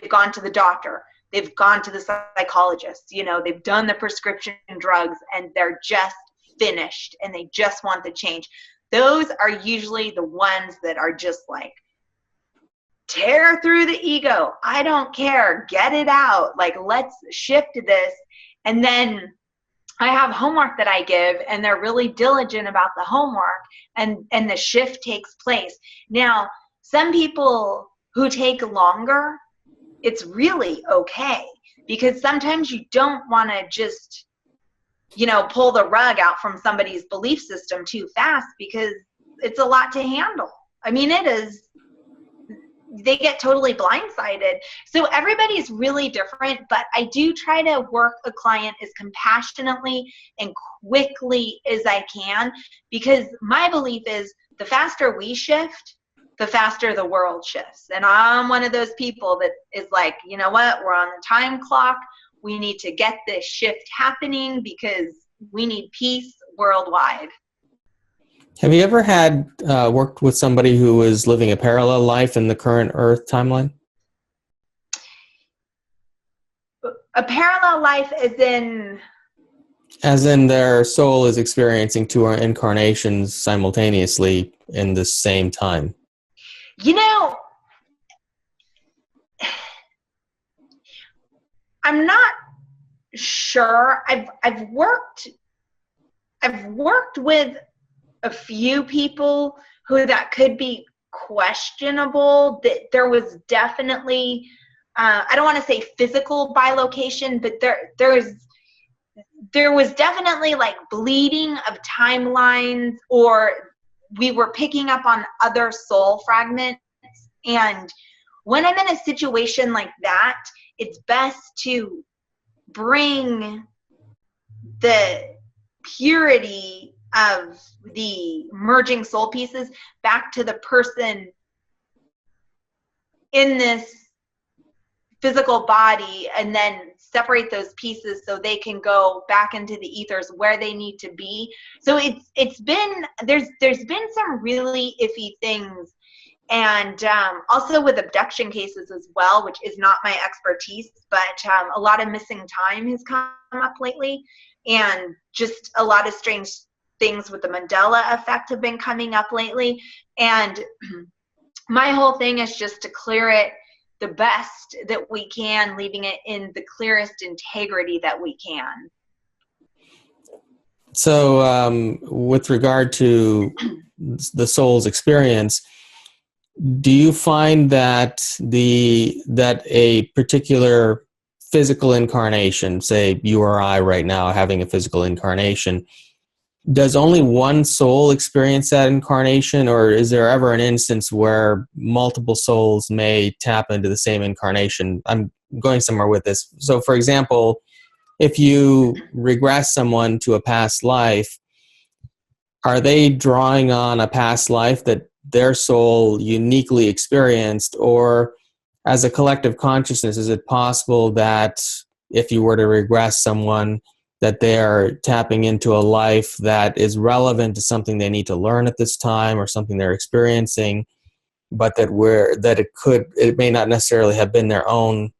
gone to the doctor. They've gone to the psychologist. You know, they've done the prescription drugs, and they're just finished, and they just want the change. Those are usually the ones that are just like, tear through the ego. I don't care. Get it out. Like, let's shift this. And then I have homework that I give, and they're really diligent about the homework, and the shift takes place. Now, some people who take longer, it's really okay, because sometimes you don't want to just, you know, pull the rug out from somebody's belief system too fast, because it's a lot to handle. I mean, it is. They get totally blindsided. So everybody's really different, but I do try to work a client as compassionately and quickly as I can, because my belief is the faster we shift, the faster the world shifts. And I'm one of those people that is like, you know what, we're on the time clock. We need to get this shift happening because we need peace worldwide. Have you ever had worked with somebody who was living a parallel life in the current Earth timeline? A parallel life as in? As in their soul is experiencing two incarnations simultaneously in the same time. You know, I'm not sure. I've worked with a few people who that could be questionable. That there was definitely, I don't want to say physical bilocation, but there was definitely like bleeding of timelines, or we were picking up on other soul fragments. And when I'm in a situation like that, it's best to bring the purity of the merging soul pieces back to the person in this physical body, and then separate those pieces so they can go back into the ethers where they need to be. So it's been, there's been some really iffy things, and also with abduction cases as well, which is not my expertise, but a lot of missing time has come up lately, and just a lot of strange things with the Mandela effect have been coming up lately. And my whole thing is just to clear it the best that we can, leaving it in the clearest integrity that we can. So with regard to the soul's experience, do you find that a particular physical incarnation, say you or I right now having a physical incarnation, does only one soul experience that incarnation, or is there ever an instance where multiple souls may tap into the same incarnation? I'm going somewhere with this. So, for example, if you regress someone to a past life, are they drawing on a past life that their soul uniquely experienced, or as a collective consciousness, is it possible that if you were to regress someone, that they are tapping into a life that is relevant to something they need to learn at this time or something they're experiencing, but it may not necessarily have been their own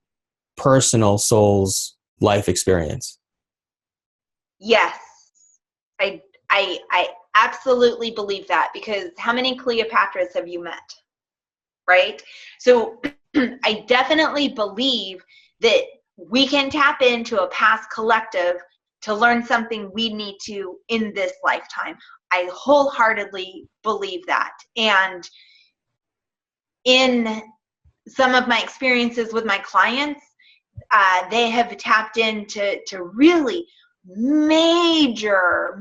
personal soul's life experience? Yes, I absolutely believe that, because how many Cleopatras have you met, right? So I definitely believe that we can tap into a past collective to learn something we need to in this lifetime. I wholeheartedly believe that. And in some of my experiences with my clients, they have tapped into really major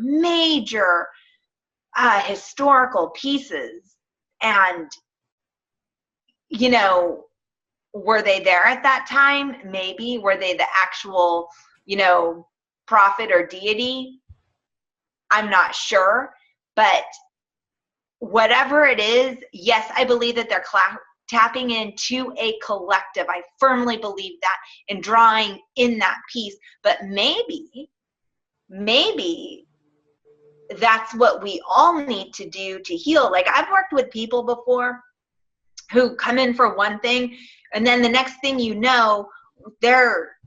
historical pieces. And, you know, were they there at that time? Maybe. Were they the actual, prophet or deity? I'm not sure. But whatever it is, yes, I believe that they're tapping into a collective. I firmly believe that, and drawing in that piece. But maybe that's what we all need to do to heal. Like, I've worked with people before who come in for one thing, and then the next thing you know, they're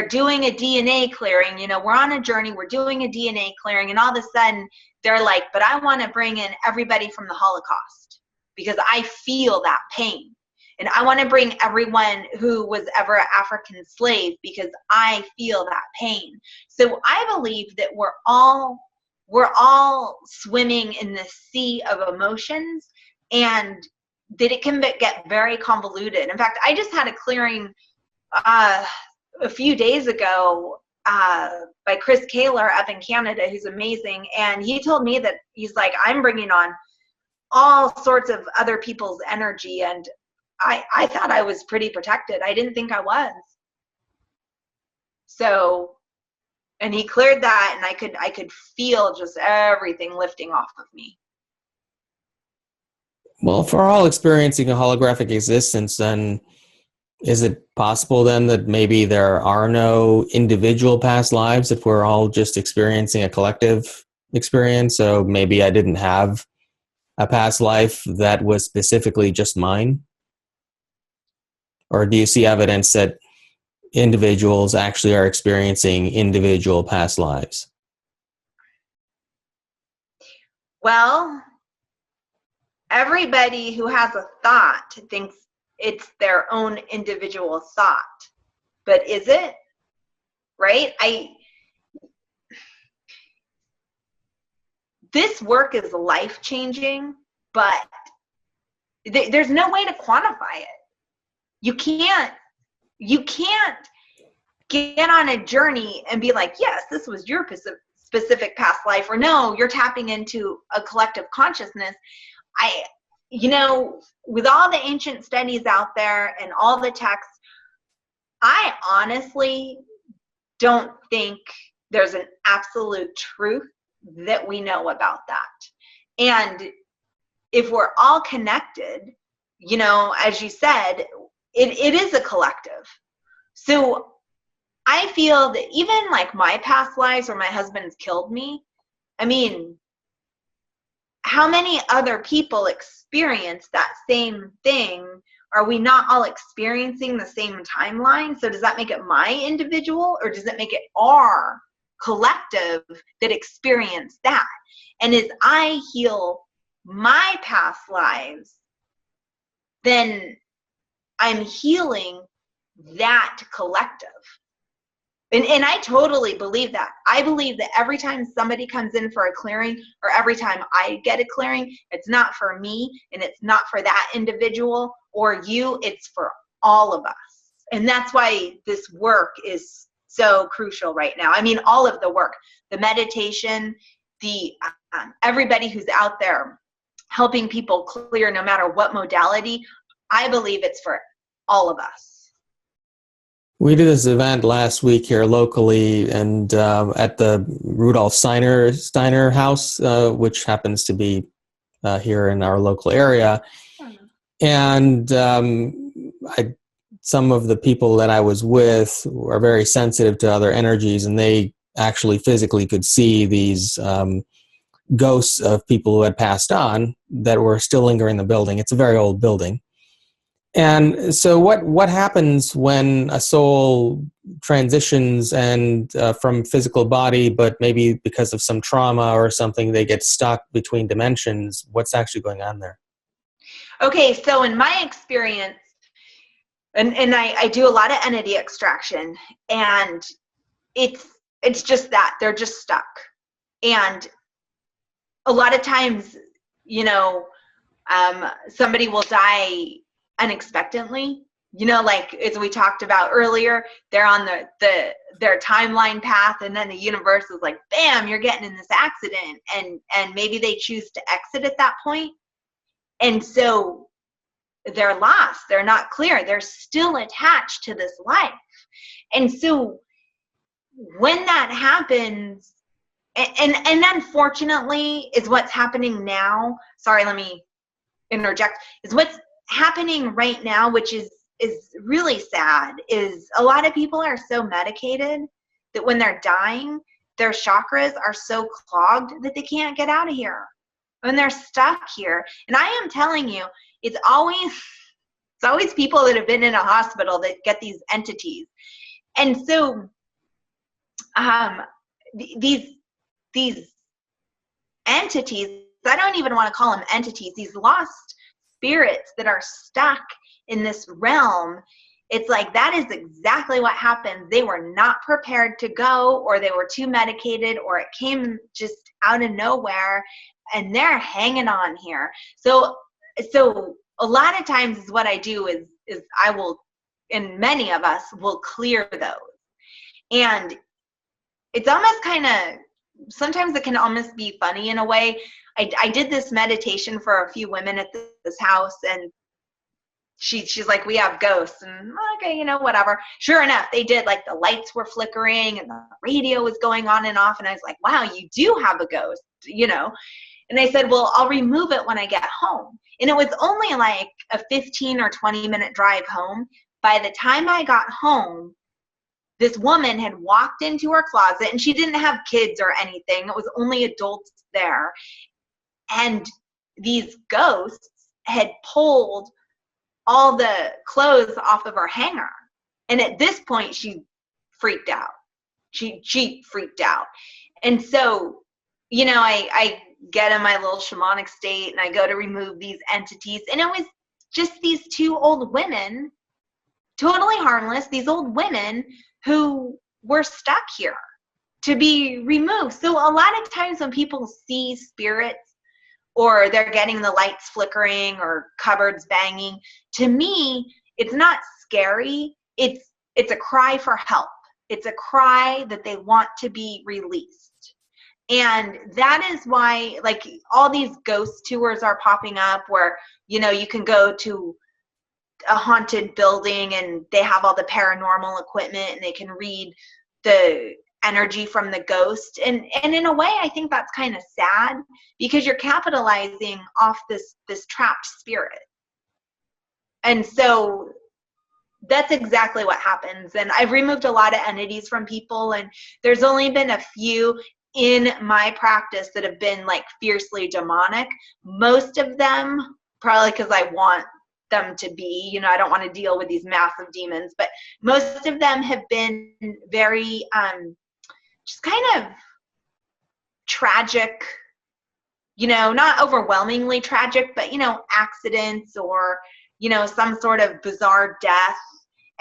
doing a DNA clearing. We're on a journey, we're doing a DNA clearing, and all of a sudden they're like, but I want to bring in everybody from the Holocaust because I feel that pain. And I want to bring everyone who was ever an African slave because I feel that pain. So I believe that we're all swimming in the sea of emotions, and that it can get very convoluted. In fact, I just had a clearing a few days ago by Chris Kaler up in Canada, who's amazing. And he told me that he's like, I'm bringing on all sorts of other people's energy. And I thought I was pretty protected. I didn't think I was. So, and he cleared that, and I could feel just everything lifting off of me. Well, if we're all experiencing a holographic existence, then is it possible then that maybe there are no individual past lives if we're all just experiencing a collective experience? So maybe I didn't have a past life that was specifically just mine? Or do you see evidence that individuals actually are experiencing individual past lives? Well, everybody who has a thought thinks it's their own individual thought. But is it? Right? This work is life-changing, but there's no way to quantify it. You can't get on a journey and be like, yes, this was your specific past life, or no, you're tapping into a collective consciousness. With all the ancient studies out there and all the texts, I honestly don't think there's an absolute truth that we know about that. And if we're all connected, as you said, it is a collective. So I feel that even like my past lives where my husband's killed me, I mean, how many other people experience that same thing? Are we not all experiencing the same timeline? So does that make it my individual, or does it make it our collective that experienced that? And as I heal my past lives, then I'm healing that collective. And I totally believe that. I believe that every time somebody comes in for a clearing, or every time I get a clearing, it's not for me, and it's not for that individual or you, it's for all of us. And that's why this work is so crucial right now. I mean, all of the work, the meditation, the everybody who's out there helping people clear, no matter what modality, I believe it's for all of us. We did this event last week here locally, and at the Rudolf Steiner house, which happens to be here in our local area. And some of the people that I was with were very sensitive to other energies, and they actually physically could see these ghosts of people who had passed on that were still lingering in the building. It's a very old building. And so what happens when a soul transitions and from physical body, but maybe because of some trauma or something, they get stuck between dimensions? What's actually going on there? Okay, so in my experience, and I do a lot of entity extraction, and it's just that they're just stuck. And a lot of times, somebody will die unexpectedly, like as we talked about earlier, they're on their timeline path, and then the universe is like, bam, you're getting in this accident, and maybe they choose to exit at that point, and so they're lost, they're not clear, they're still attached to this life. And so when that happens, and unfortunately is what's happening now, sorry, let me interject, is what's happening right now, which is really sad, is a lot of people are so medicated that when they're dying, their chakras are so clogged that they can't get out of here, and they're stuck here. And I am telling you, it's always people that have been in a hospital that get these entities. And so these entities, I don't even want to call them entities, these lost spirits that are stuck in this realm, it's like that is exactly what happened. They were not prepared to go, or they were too medicated, or it came just out of nowhere, and they're hanging on here. So a lot of times is what I do is I will, and many of us will clear those. And it's almost kind of, sometimes it can almost be funny in a way. I did this meditation for a few women at this house, and she's like, we have ghosts, and okay, whatever. Sure enough, they did. Like, the lights were flickering and the radio was going on and off, and I was like, wow, you do have a ghost, And I said, well, I'll remove it when I get home. And it was only like a 15 or 20 minute drive home. By the time I got home, this woman had walked into her closet, and she didn't have kids or anything. It was only adults there. And these ghosts had pulled all the clothes off of her hanger. And at this point, she freaked out. She freaked out. And so, I get in my little shamanic state, and I go to remove these entities. And it was just these two old women, totally harmless, these old women who were stuck here to be removed. So a lot of times when people see spirits, or they're getting the lights flickering or cupboards banging, to me, it's not scary. It's a cry for help. It's a cry that they want to be released. And that is why, like, all these ghost tours are popping up where, you can go to a haunted building and they have all the paranormal equipment and they can read the energy from the ghost. And in a way, I think that's kind of sad, because you're capitalizing off this trapped spirit. And so that's exactly what happens. And I've removed a lot of entities from people, and there's only been a few in my practice that have been like fiercely demonic. Most of them, probably because I want them to be, I don't want to deal with these massive demons, but most of them have been very just kind of tragic, not overwhelmingly tragic, but accidents, or some sort of bizarre death,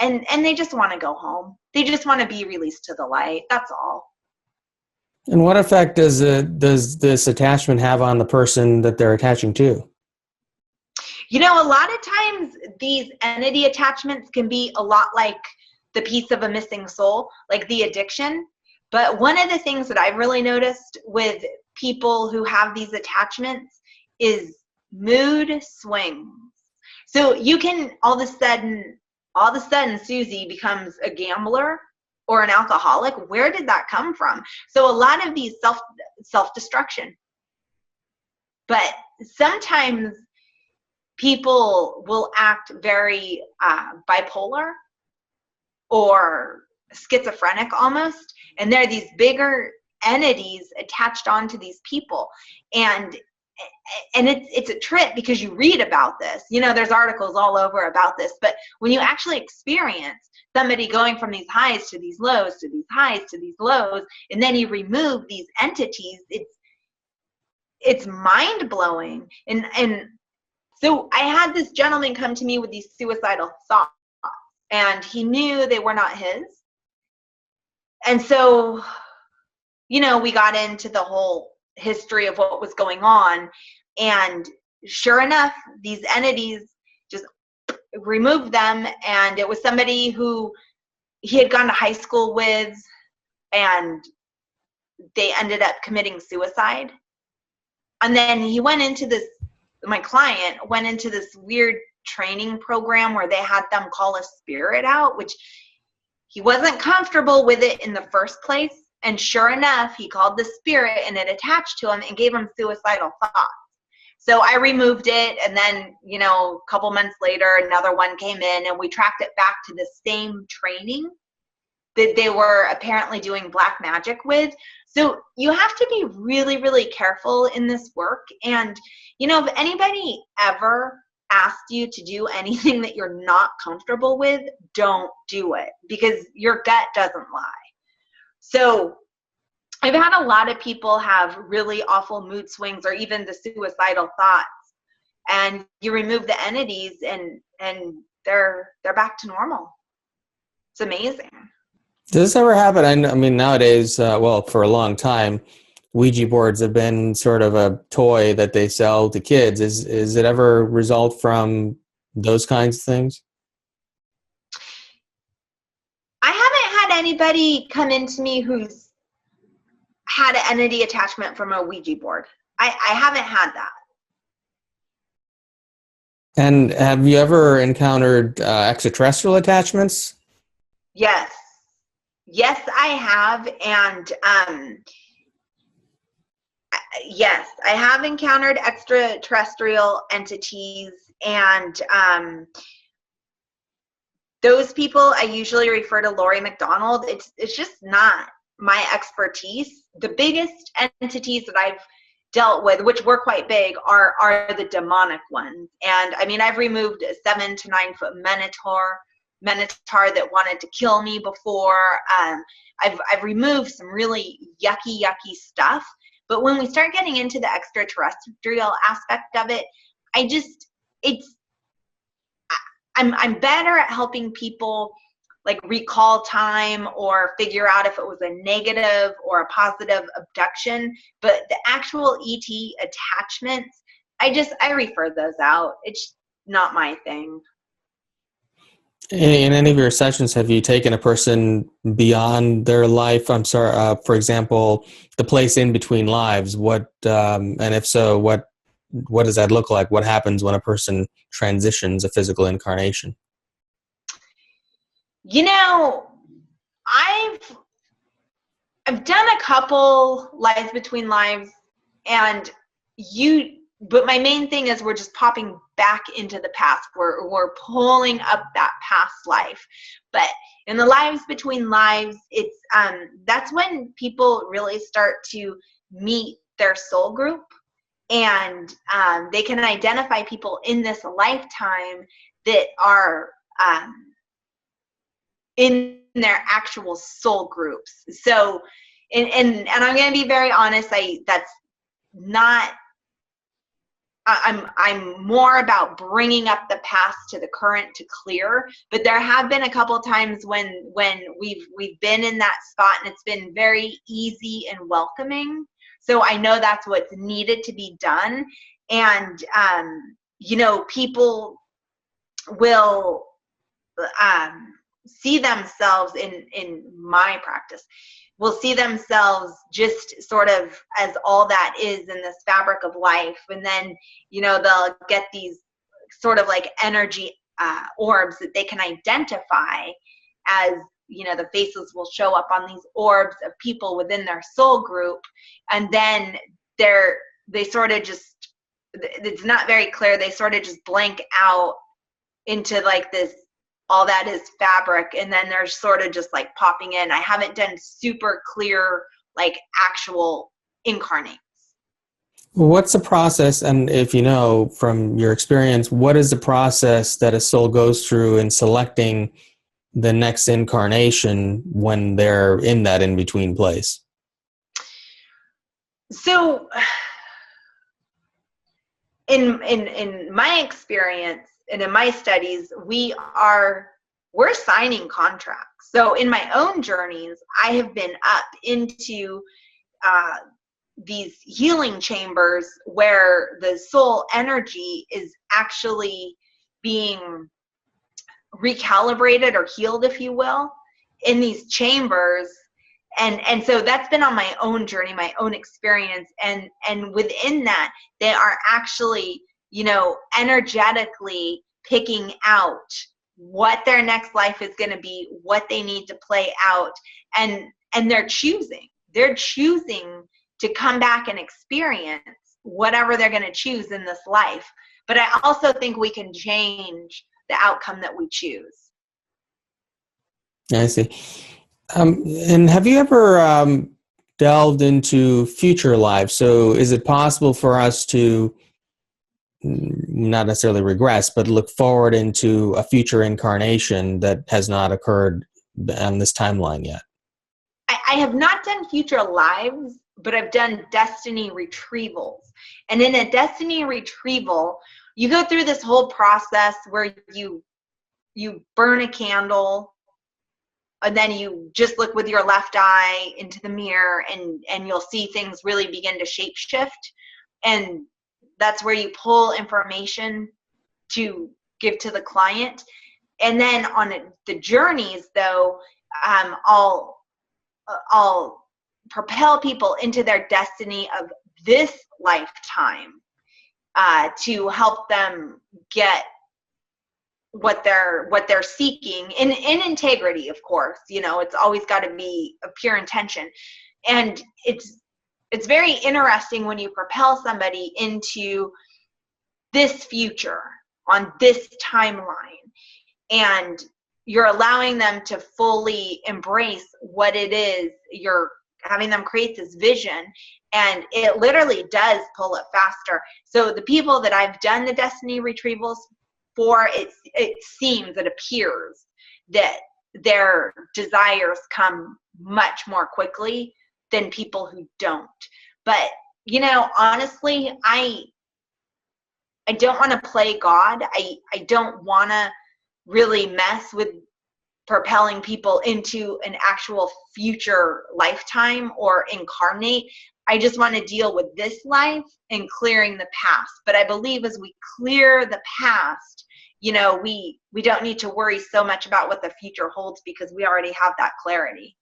and they just want to go home. They just want to be released to the light. That's all. And what effect does this attachment have on the person that they're attaching to? A lot of times these entity attachments can be a lot like the piece of a missing soul, like the addiction. But one of the things that I've really noticed with people who have these attachments is mood swings. So you can all of a sudden Susie becomes a gambler or an alcoholic. Where did that come from? So a lot of these self-destruction. But sometimes people will act very bipolar or schizophrenic almost, and there are these bigger entities attached onto these people, and it's a trip because you read about this, there's articles all over about this, but when you actually experience somebody going from these highs to these lows to these highs to these lows, and then you remove these entities, it's mind-blowing. And so I had this gentleman come to me with these suicidal thoughts, and he knew they were not his. And so, we got into the whole history of what was going on. And sure enough, these entities just removed them. And it was somebody who he had gone to high school with, and they ended up committing suicide. And then my client went into this weird training program where they had them call a spirit out, which he wasn't comfortable with it in the first place. And sure enough, he called the spirit and it attached to him and gave him suicidal thoughts. So I removed it. And then, a couple months later, another one came in, and we tracked it back to the same training that they were apparently doing black magic with. So you have to be really, really careful in this work. And, if anybody ever asked you to do anything that you're not comfortable with, don't do it, because your gut doesn't lie. So I've had a lot of people have really awful mood swings or even the suicidal thoughts, and you remove the entities and they're back to normal. It's amazing. Does this ever happen? I mean, nowadays, for a long time, Ouija boards have been sort of a toy that they sell to kids. Is it ever result from those kinds of things? I haven't had anybody come into me who's had an entity attachment from a Ouija board. I haven't had that. And have you ever encountered extraterrestrial attachments? Yes, I have. And yes, I have encountered extraterrestrial entities, and those people I usually refer to Lori McDonald. It's just not my expertise. The biggest entities that I've dealt with, which were quite big, are the demonic ones. And I mean, I've removed a 7 to 9 foot minotaur that wanted to kill me before. I've removed some really yucky stuff. But when we start getting into the extraterrestrial aspect of it, I'm better at helping people like recall time or figure out if it was a negative or a positive abduction. But the actual ET attachments, I refer those out. It's not my thing. In any of your sessions, have you taken a person beyond their life? I'm sorry, for example, the place in between lives. And if so, what does that look like? What happens when a person transitions a physical incarnation? I've done a couple lives between lives, but my main thing is we're just popping back into the past. We're pulling up that past life. But in the lives between lives, it's that's when people really start to meet their soul group, and they can identify people in this lifetime that are in their actual soul groups. So, and I'm going to be very honest. I'm more about bringing up the past to the current to clear, but there have been a couple times when we've been in that spot and it's been very easy and welcoming. So I know that's what's needed to be done. And people will see themselves in my practice, will see themselves just sort of as all that is in this fabric of life. And then, they'll get these sort of like energy orbs that they can identify as, the faces will show up on these orbs of people within their soul group. And then they sort of just, it's not very clear, they sort of just blank out into like this, all that is fabric, and then they're sort of just like popping in. I haven't done super clear, like actual incarnates. What's the process, and if you know from your experience, what is the process that a soul goes through in selecting the next incarnation when they're in that in-between place? So in my experience and in my studies, we're signing contracts. So in my own journeys, I have been up into these healing chambers where the soul energy is actually being recalibrated or healed, if you will, in these chambers. And so that's been on my own journey, my own experience. And within that, they are actually, energetically picking out what their next life is going to be, what they need to play out. And they're choosing to come back and experience whatever they're going to choose in this life. But I also think we can change the outcome that we choose. I see. And have you ever delved into future lives? So is it possible for us to not necessarily regress, but look forward into a future incarnation that has not occurred on this timeline yet? I have not done future lives, but I've done destiny retrievals. And in a destiny retrieval, you go through this whole process where you burn a candle, and then you just look with your left eye into the mirror, and you'll see things really begin to shape shift. And that's where you pull information to give to the client. And then on the journeys, though, I'll propel people into their destiny of this lifetime to help them get what they're seeking in integrity, of course. It's always got to be a pure intention. And it's very interesting when you propel somebody into this future on this timeline, and you're allowing them to fully embrace what it is. You're having them create this vision, and it literally does pull it faster. So the people that I've done the destiny retrievals for, it appears that their desires come much more quickly than people who don't. But honestly, I don't want to play God. I don't want to really mess with propelling people into an actual future lifetime or incarnate. I just want to deal with this life and clearing the past. But I believe as we clear the past, we don't need to worry so much about what the future holds, because we already have that clarity.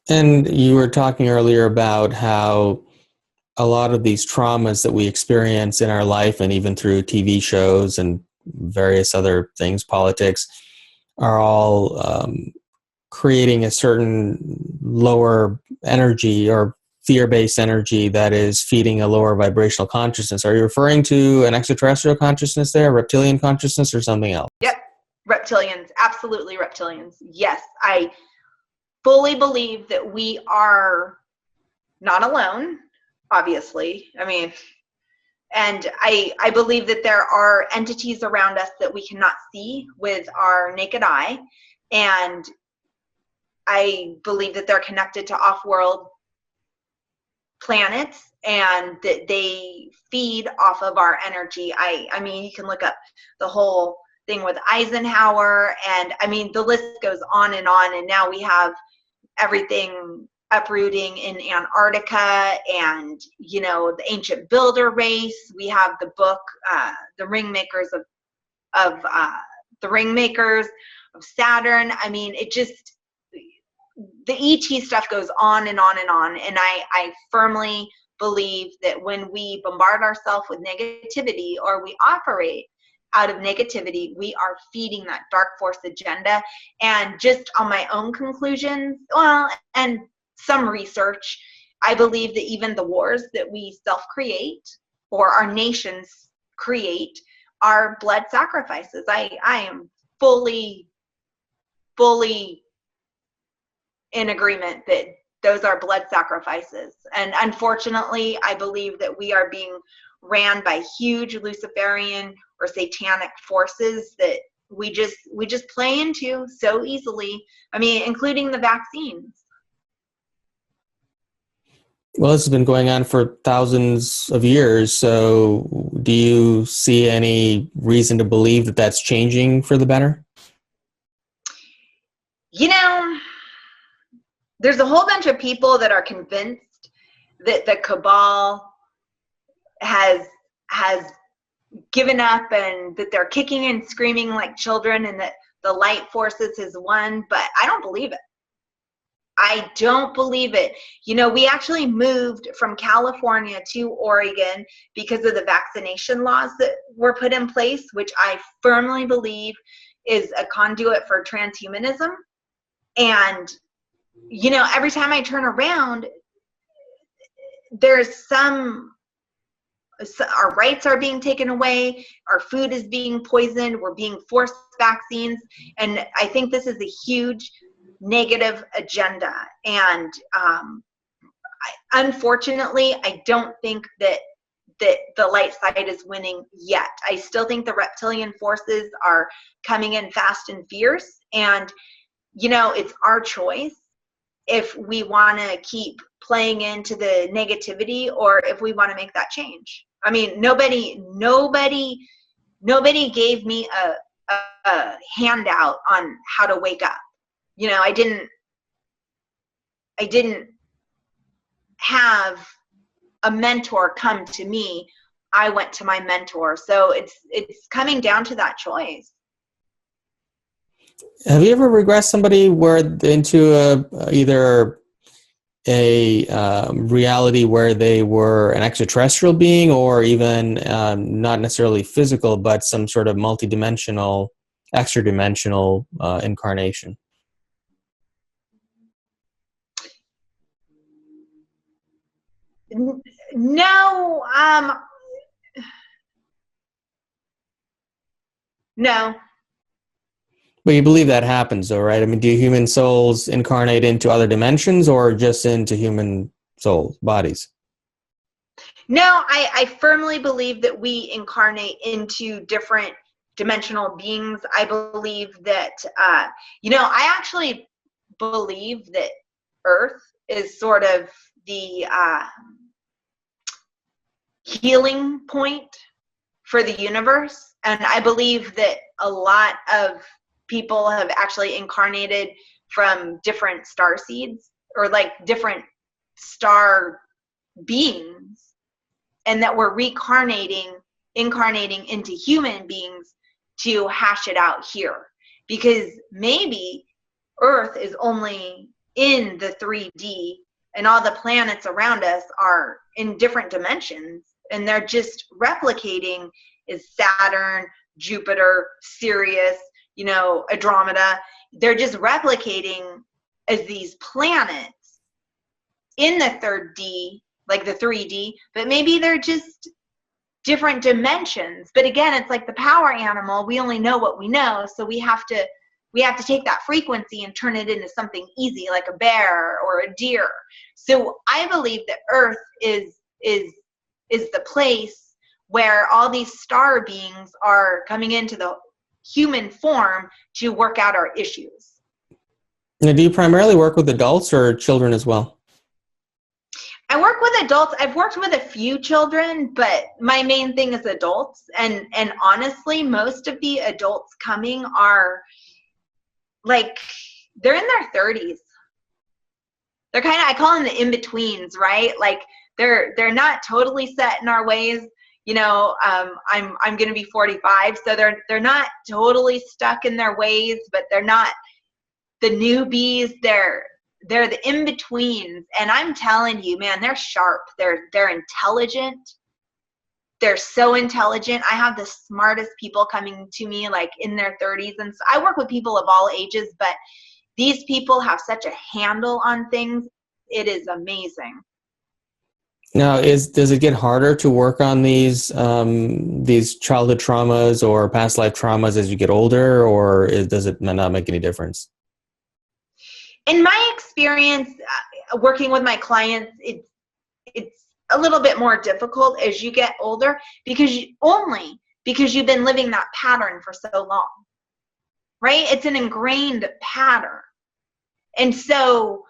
And you were talking earlier about how a lot of these traumas that we experience in our life, and even through TV shows and various other things, politics, are all creating a certain lower energy or fear-based energy that is feeding a lower vibrational consciousness. Are you referring to an extraterrestrial consciousness there, a reptilian consciousness, or something else? Yep, reptilians, absolutely reptilians. Yes, I fully believe that we are not alone, obviously. And I believe that there are entities around us that we cannot see with our naked eye. And I believe that they're connected to off-world planets, and that they feed off of our energy. I mean, you can look up the whole thing with Eisenhower, and the list goes on. And now we have everything uprooting in Antarctica and, you know, the ancient builder race. We have the book, The Ringmakers of Saturn. I mean, it just, the ET stuff goes on and on and on. And I firmly believe that when we bombard ourselves with negativity, or we operate out of negativity, we are feeding that dark force agenda. And just on my own conclusions, well, and some research, I believe that even the wars that we self-create, or our nations create, are blood sacrifices. I am fully in agreement that those are blood sacrifices. And unfortunately, I believe that we are being ran by huge Luciferian or satanic forces that we just play into so easily. I mean, including the vaccines. Well, this has been going on for thousands of years. So do you see any reason to believe that that's changing for the better? You know, there's a whole bunch of people that are convinced that the cabal has given up, and that they're kicking and screaming like children, and that the light forces has won, but I don't believe it. I don't believe it. You know, we actually moved from California to Oregon because of the vaccination laws that were put in place, which I firmly believe is a conduit for transhumanism. And, you know, every time I turn around, there's our rights are being taken away, our food is being poisoned, we're being forced vaccines, and I think this is a huge negative agenda. And unfortunately, I don't think that the light side is winning yet. I still think the reptilian forces are coming in fast and fierce, and you know, it's our choice if we want to keep playing into the negativity, or if we want to make that change. I mean, nobody gave me a handout on how to wake up. You know, I didn't have a mentor come to me. I went to my mentor. So it's coming down to that choice. Have you ever regressed somebody into either a reality where they were an extraterrestrial being, or even not necessarily physical, but some sort of multidimensional, extra-dimensional incarnation? No, no. But you believe that happens, though, right? I mean, do human souls incarnate into other dimensions, or just into human souls, bodies? No, I firmly believe that we incarnate into different dimensional beings. I believe that, you know, I actually believe that Earth is sort of the healing point for the universe. And I believe that a lot of people have actually incarnated from different star seeds, or like different star beings, and that we're incarnating into human beings to hash it out here. Because maybe Earth is only in the 3D, and all the planets around us are in different dimensions, and they're just replicating as Saturn, Jupiter, Sirius, you know, Andromeda. They're just replicating as these planets in the 3D, like the 3D, but maybe they're just different dimensions. But again, it's like the power animal. We only know what we know, so we have to take that frequency and turn it into something easy, like a bear or a deer. So I believe that Earth is the place where all these star beings are coming into the human form to work out our issues. Now, do you primarily work with adults or children as well? I work with adults. I've worked with a few children, but my main thing is adults. And honestly, most of the adults coming are like, they're in their 30s. They're kind of, I call them the in-betweens, right? Like they're not totally set in our ways. You know, I'm going to be 45, so they're not totally stuck in their ways, but they're not the newbies. They're the in-betweens, and I'm telling you, man, they're sharp. They're intelligent. They're so intelligent. I have the smartest people coming to me like in their 30s, and so I work with people of all ages, but these people have such a handle on things. It is amazing. Now, does it get harder to work on these childhood traumas or past life traumas as you get older, or does it not make any difference? In my experience, working with my clients, it's a little bit more difficult as you get older because you've been living that pattern for so long, right? It's an ingrained pattern. And so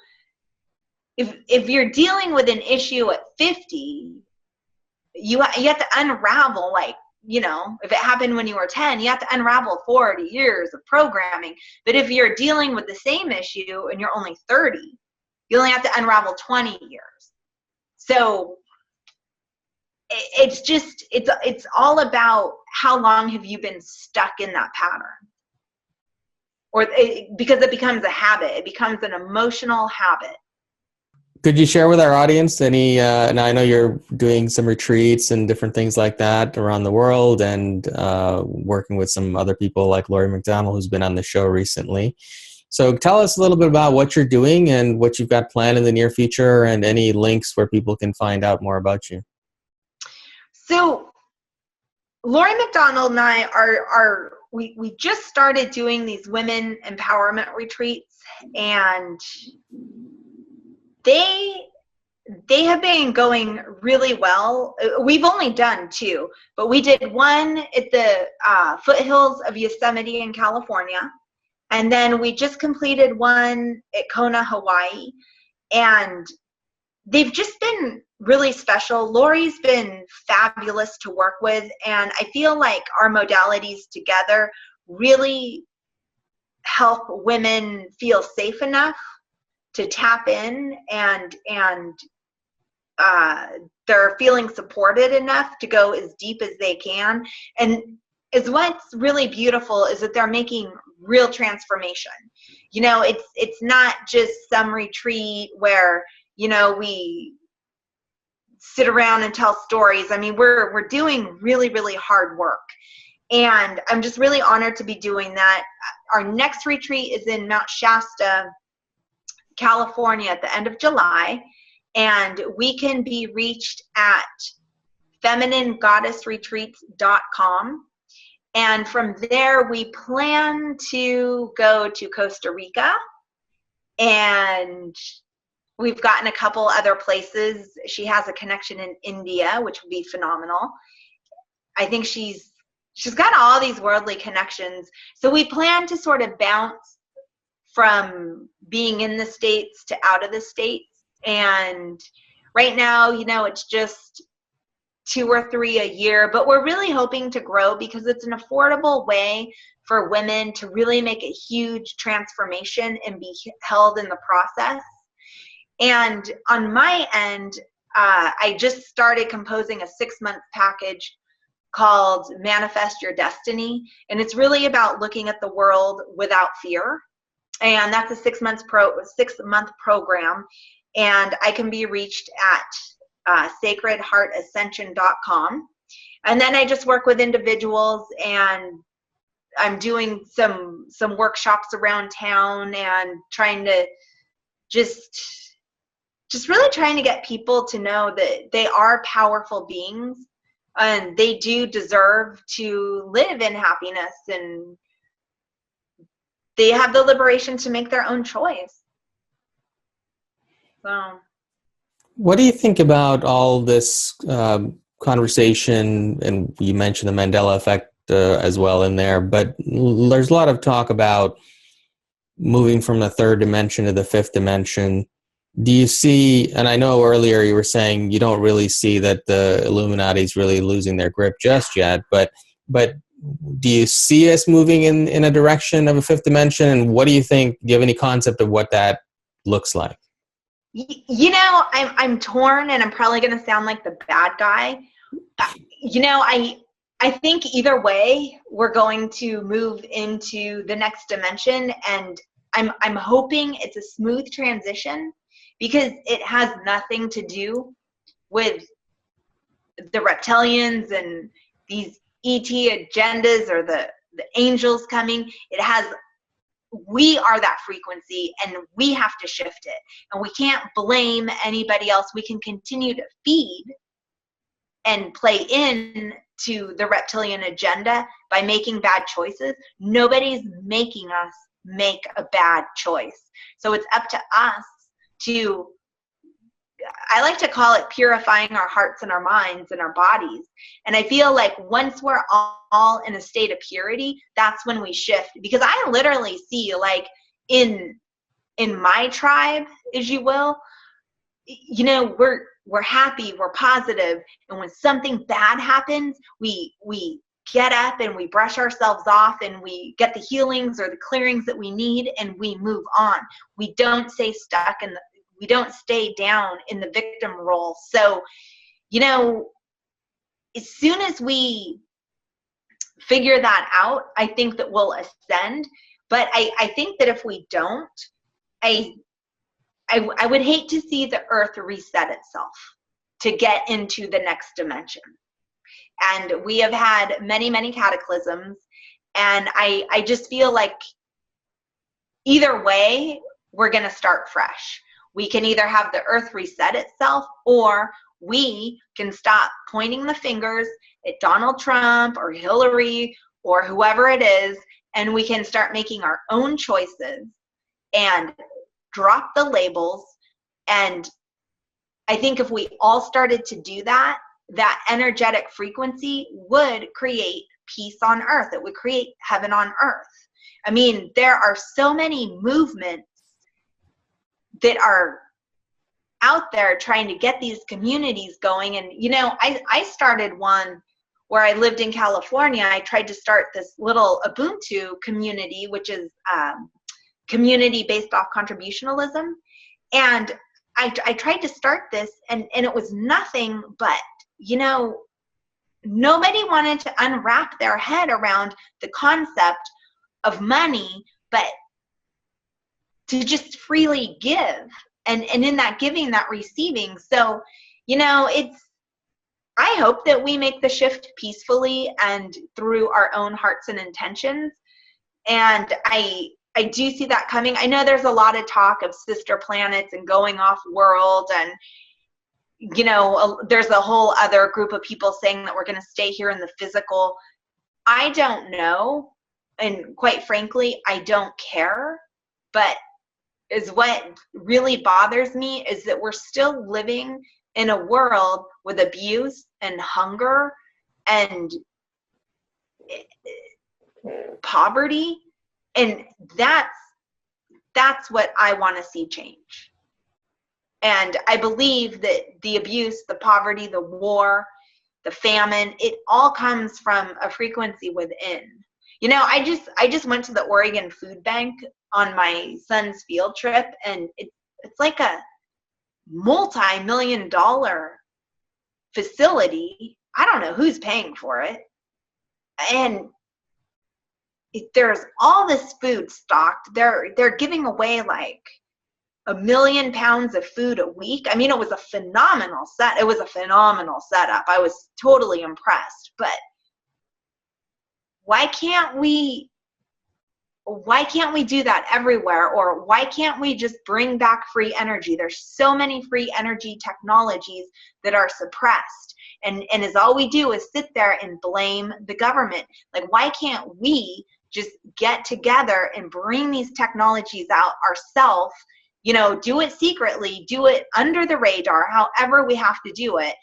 if you're dealing with an issue at 50, you have to unravel, like, you know, if it happened when you were 10, you have to unravel 40 years of programming. But if you're dealing with the same issue and you're only 30, you only have to unravel 20 years. So it's all about how long have you been stuck in that pattern, because it becomes a habit. It becomes an emotional habit. Could you share with our audience any, now I know you're doing some retreats and different things like that around the world, and working with some other people like Lori McDonald, who's been on the show recently. So tell us a little bit about what you're doing and what you've got planned in the near future, and any links where people can find out more about you. So Lori McDonald and I we just started doing these women empowerment retreats, and they have been going really well. We've only done 2, but we did one at the foothills of Yosemite in California, and then we just completed one at Kona, Hawaii, and they've just been really special. Lori's been fabulous to work with, and I feel like our modalities together really help women feel safe enough to tap in, and they're feeling supported enough to go as deep as they can. And what's really beautiful is that they're making real transformation. You know, it's not just some retreat where, you know, we sit around and tell stories. I mean, we're doing really, really hard work. And I'm just really honored to be doing that. Our next retreat is in Mount Shasta, California at the end of July. And we can be reached at femininegoddessretreats.com. And from there, we plan to go to Costa Rica, and we've gotten a couple other places. She has a connection in India, which would be phenomenal. I think she's got all these worldly connections. So we plan to sort of bounce from being in the States to out of the States. And right now, you know, it's just 2 or 3 a year, but we're really hoping to grow because it's an affordable way for women to really make a huge transformation and be held in the process. And on my end, I just started composing a 6-month package called Manifest Your Destiny. And it's really about looking at the world without fear. And that's a 6-month program. And I can be reached at sacredheartascension.com. And then I just work with individuals, and I'm doing some workshops around town, and trying to just really trying to get people to know that they are powerful beings, and they do deserve to live in happiness, and they have the liberation to make their own choice. So What do you think about all this conversation? And you mentioned the Mandela effect as well in there, but there's a lot of talk about moving from the 3rd dimension to the 5th dimension. Do you see, and I know earlier you were saying you don't really see that the Illuminati is really losing their grip just yet, but do you see us moving in a direction of a 5th dimension? And what do you think? Do you have any concept of what that looks like? I'm torn, and I'm probably going to sound like the bad guy. I think either way, we're going to move into the next dimension, and I'm hoping it's a smooth transition, because it has nothing to do with the reptilians and these ET agendas or the angels coming. We are that frequency, and we have to shift it, and we can't blame anybody else. We can continue to feed and play in to the reptilian agenda by making bad choices. Nobody's making us make a bad choice. So it's up to us to, I like to call it purifying our hearts and our minds and our bodies. And I feel like once we're all in a state of purity, that's when we shift. Because I literally see, like, in my tribe, as you will, we're happy, we're positive, and when something bad happens, we get up and we brush ourselves off, and we get the healings or the clearings that we need, and we move on. We don't stay stuck we don't stay down in the victim role. So, as soon as we figure that out, I think that we'll ascend. But I think that if we don't, I would hate to see the earth reset itself to get into the next dimension. And we have had many, many cataclysms. And I just feel like either way, we're going to start fresh. We can either have the earth reset itself, or we can stop pointing the fingers at Donald Trump or Hillary or whoever it is, and we can start making our own choices and drop the labels. And I think if we all started to do that, that energetic frequency would create peace on earth. It would create heaven on earth. I mean, there are so many movements that are out there trying to get these communities going. And, I started one where I lived in California. I tried to start this little Ubuntu community, which is community based off contributionalism. And I tried to start this, and it was nothing but, nobody wanted to unwrap their head around the concept of money, but to just freely give. And in that giving, that receiving. So, I hope that we make the shift peacefully and through our own hearts and intentions. And I do see that coming. I know there's a lot of talk of sister planets and going off world, and there's a whole other group of people saying that we're going to stay here in the physical. I don't know, and quite frankly, I don't care. But is what really bothers me is that we're still living in a world with abuse and hunger and poverty, and that's what I want to see change. And I believe that the abuse, the poverty, the war, the famine, it all comes from a frequency within. I just went to the Oregon Food Bank on my son's field trip, and it's like a multi-million-dollar facility. I don't know who's paying for it. And there's all this food stocked. They're giving away like 1 million pounds of food a week. I mean, it was a phenomenal setup. I was totally impressed. But why can't we do that everywhere? Or why can't we just bring back free energy? There's so many free energy technologies that are suppressed. And is all we do is sit there and blame the government. Like, why can't we just get together and bring these technologies out ourselves? Do it secretly, do it under the radar, however we have to do it.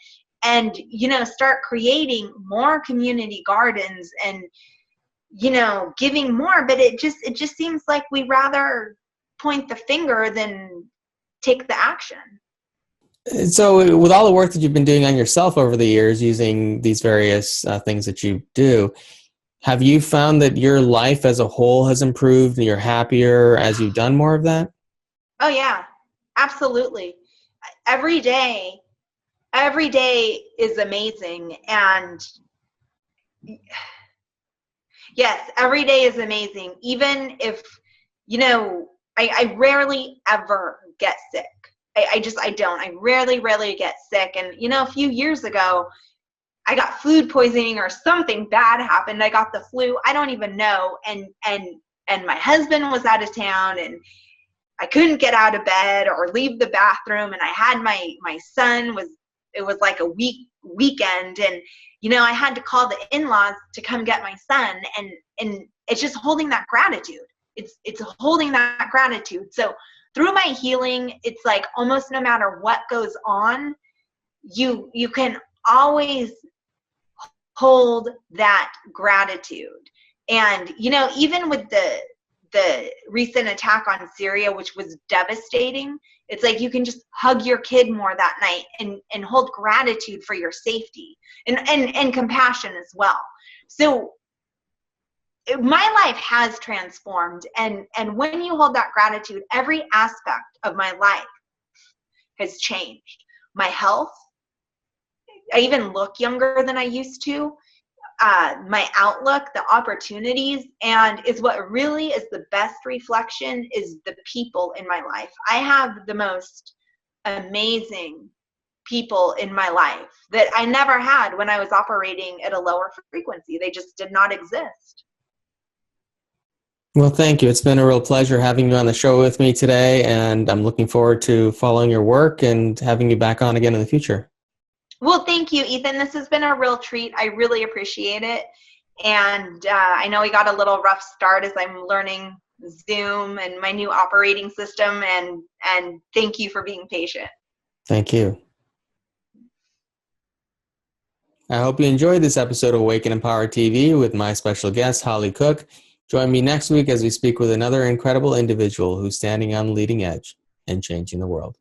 And, start creating more community gardens and, giving more. But it just seems like we rather point the finger than take the action. So with all the work that you've been doing on yourself over the years, using these various things that you do, have you found that your life as a whole has improved and you're happier as you've done more of that? Oh, yeah, absolutely. every day is amazing. And yes, every day is amazing. Even if, I rarely ever get sick. I don't. I rarely get sick. And, a few years ago, I got food poisoning or something bad happened. I got the flu. I don't even know. And my husband was out of town, and I couldn't get out of bed or leave the bathroom. And I had my son it was like a weekend. And, I had to call the in-laws to come get my son. And it's just holding that gratitude. It's holding that gratitude. So through my healing, it's like almost no matter what goes on, you can always hold that gratitude. And, even with the recent attack on Syria, which was devastating, it's like you can just hug your kid more that night and hold gratitude for your safety and compassion as well. So my life has transformed. And when you hold that gratitude, every aspect of my life has changed. My health, I even look younger than I used to. My outlook, the opportunities, and is what really is the best reflection is the people in my life. I have the most amazing people in my life that I never had when I was operating at a lower frequency. They just did not exist. Well, thank you. It's been a real pleasure having you on the show with me today, and I'm looking forward to following your work and having you back on again in the future. Well, thank you, Ethan. This has been a real treat. I really appreciate it. And I know we got a little rough start as I'm learning Zoom and my new operating system. And thank you for being patient. Thank you. I hope you enjoyed this episode of Awaken Empower TV with my special guest, Holly Cook. Join me next week as we speak with another incredible individual who's standing on the leading edge and changing the world.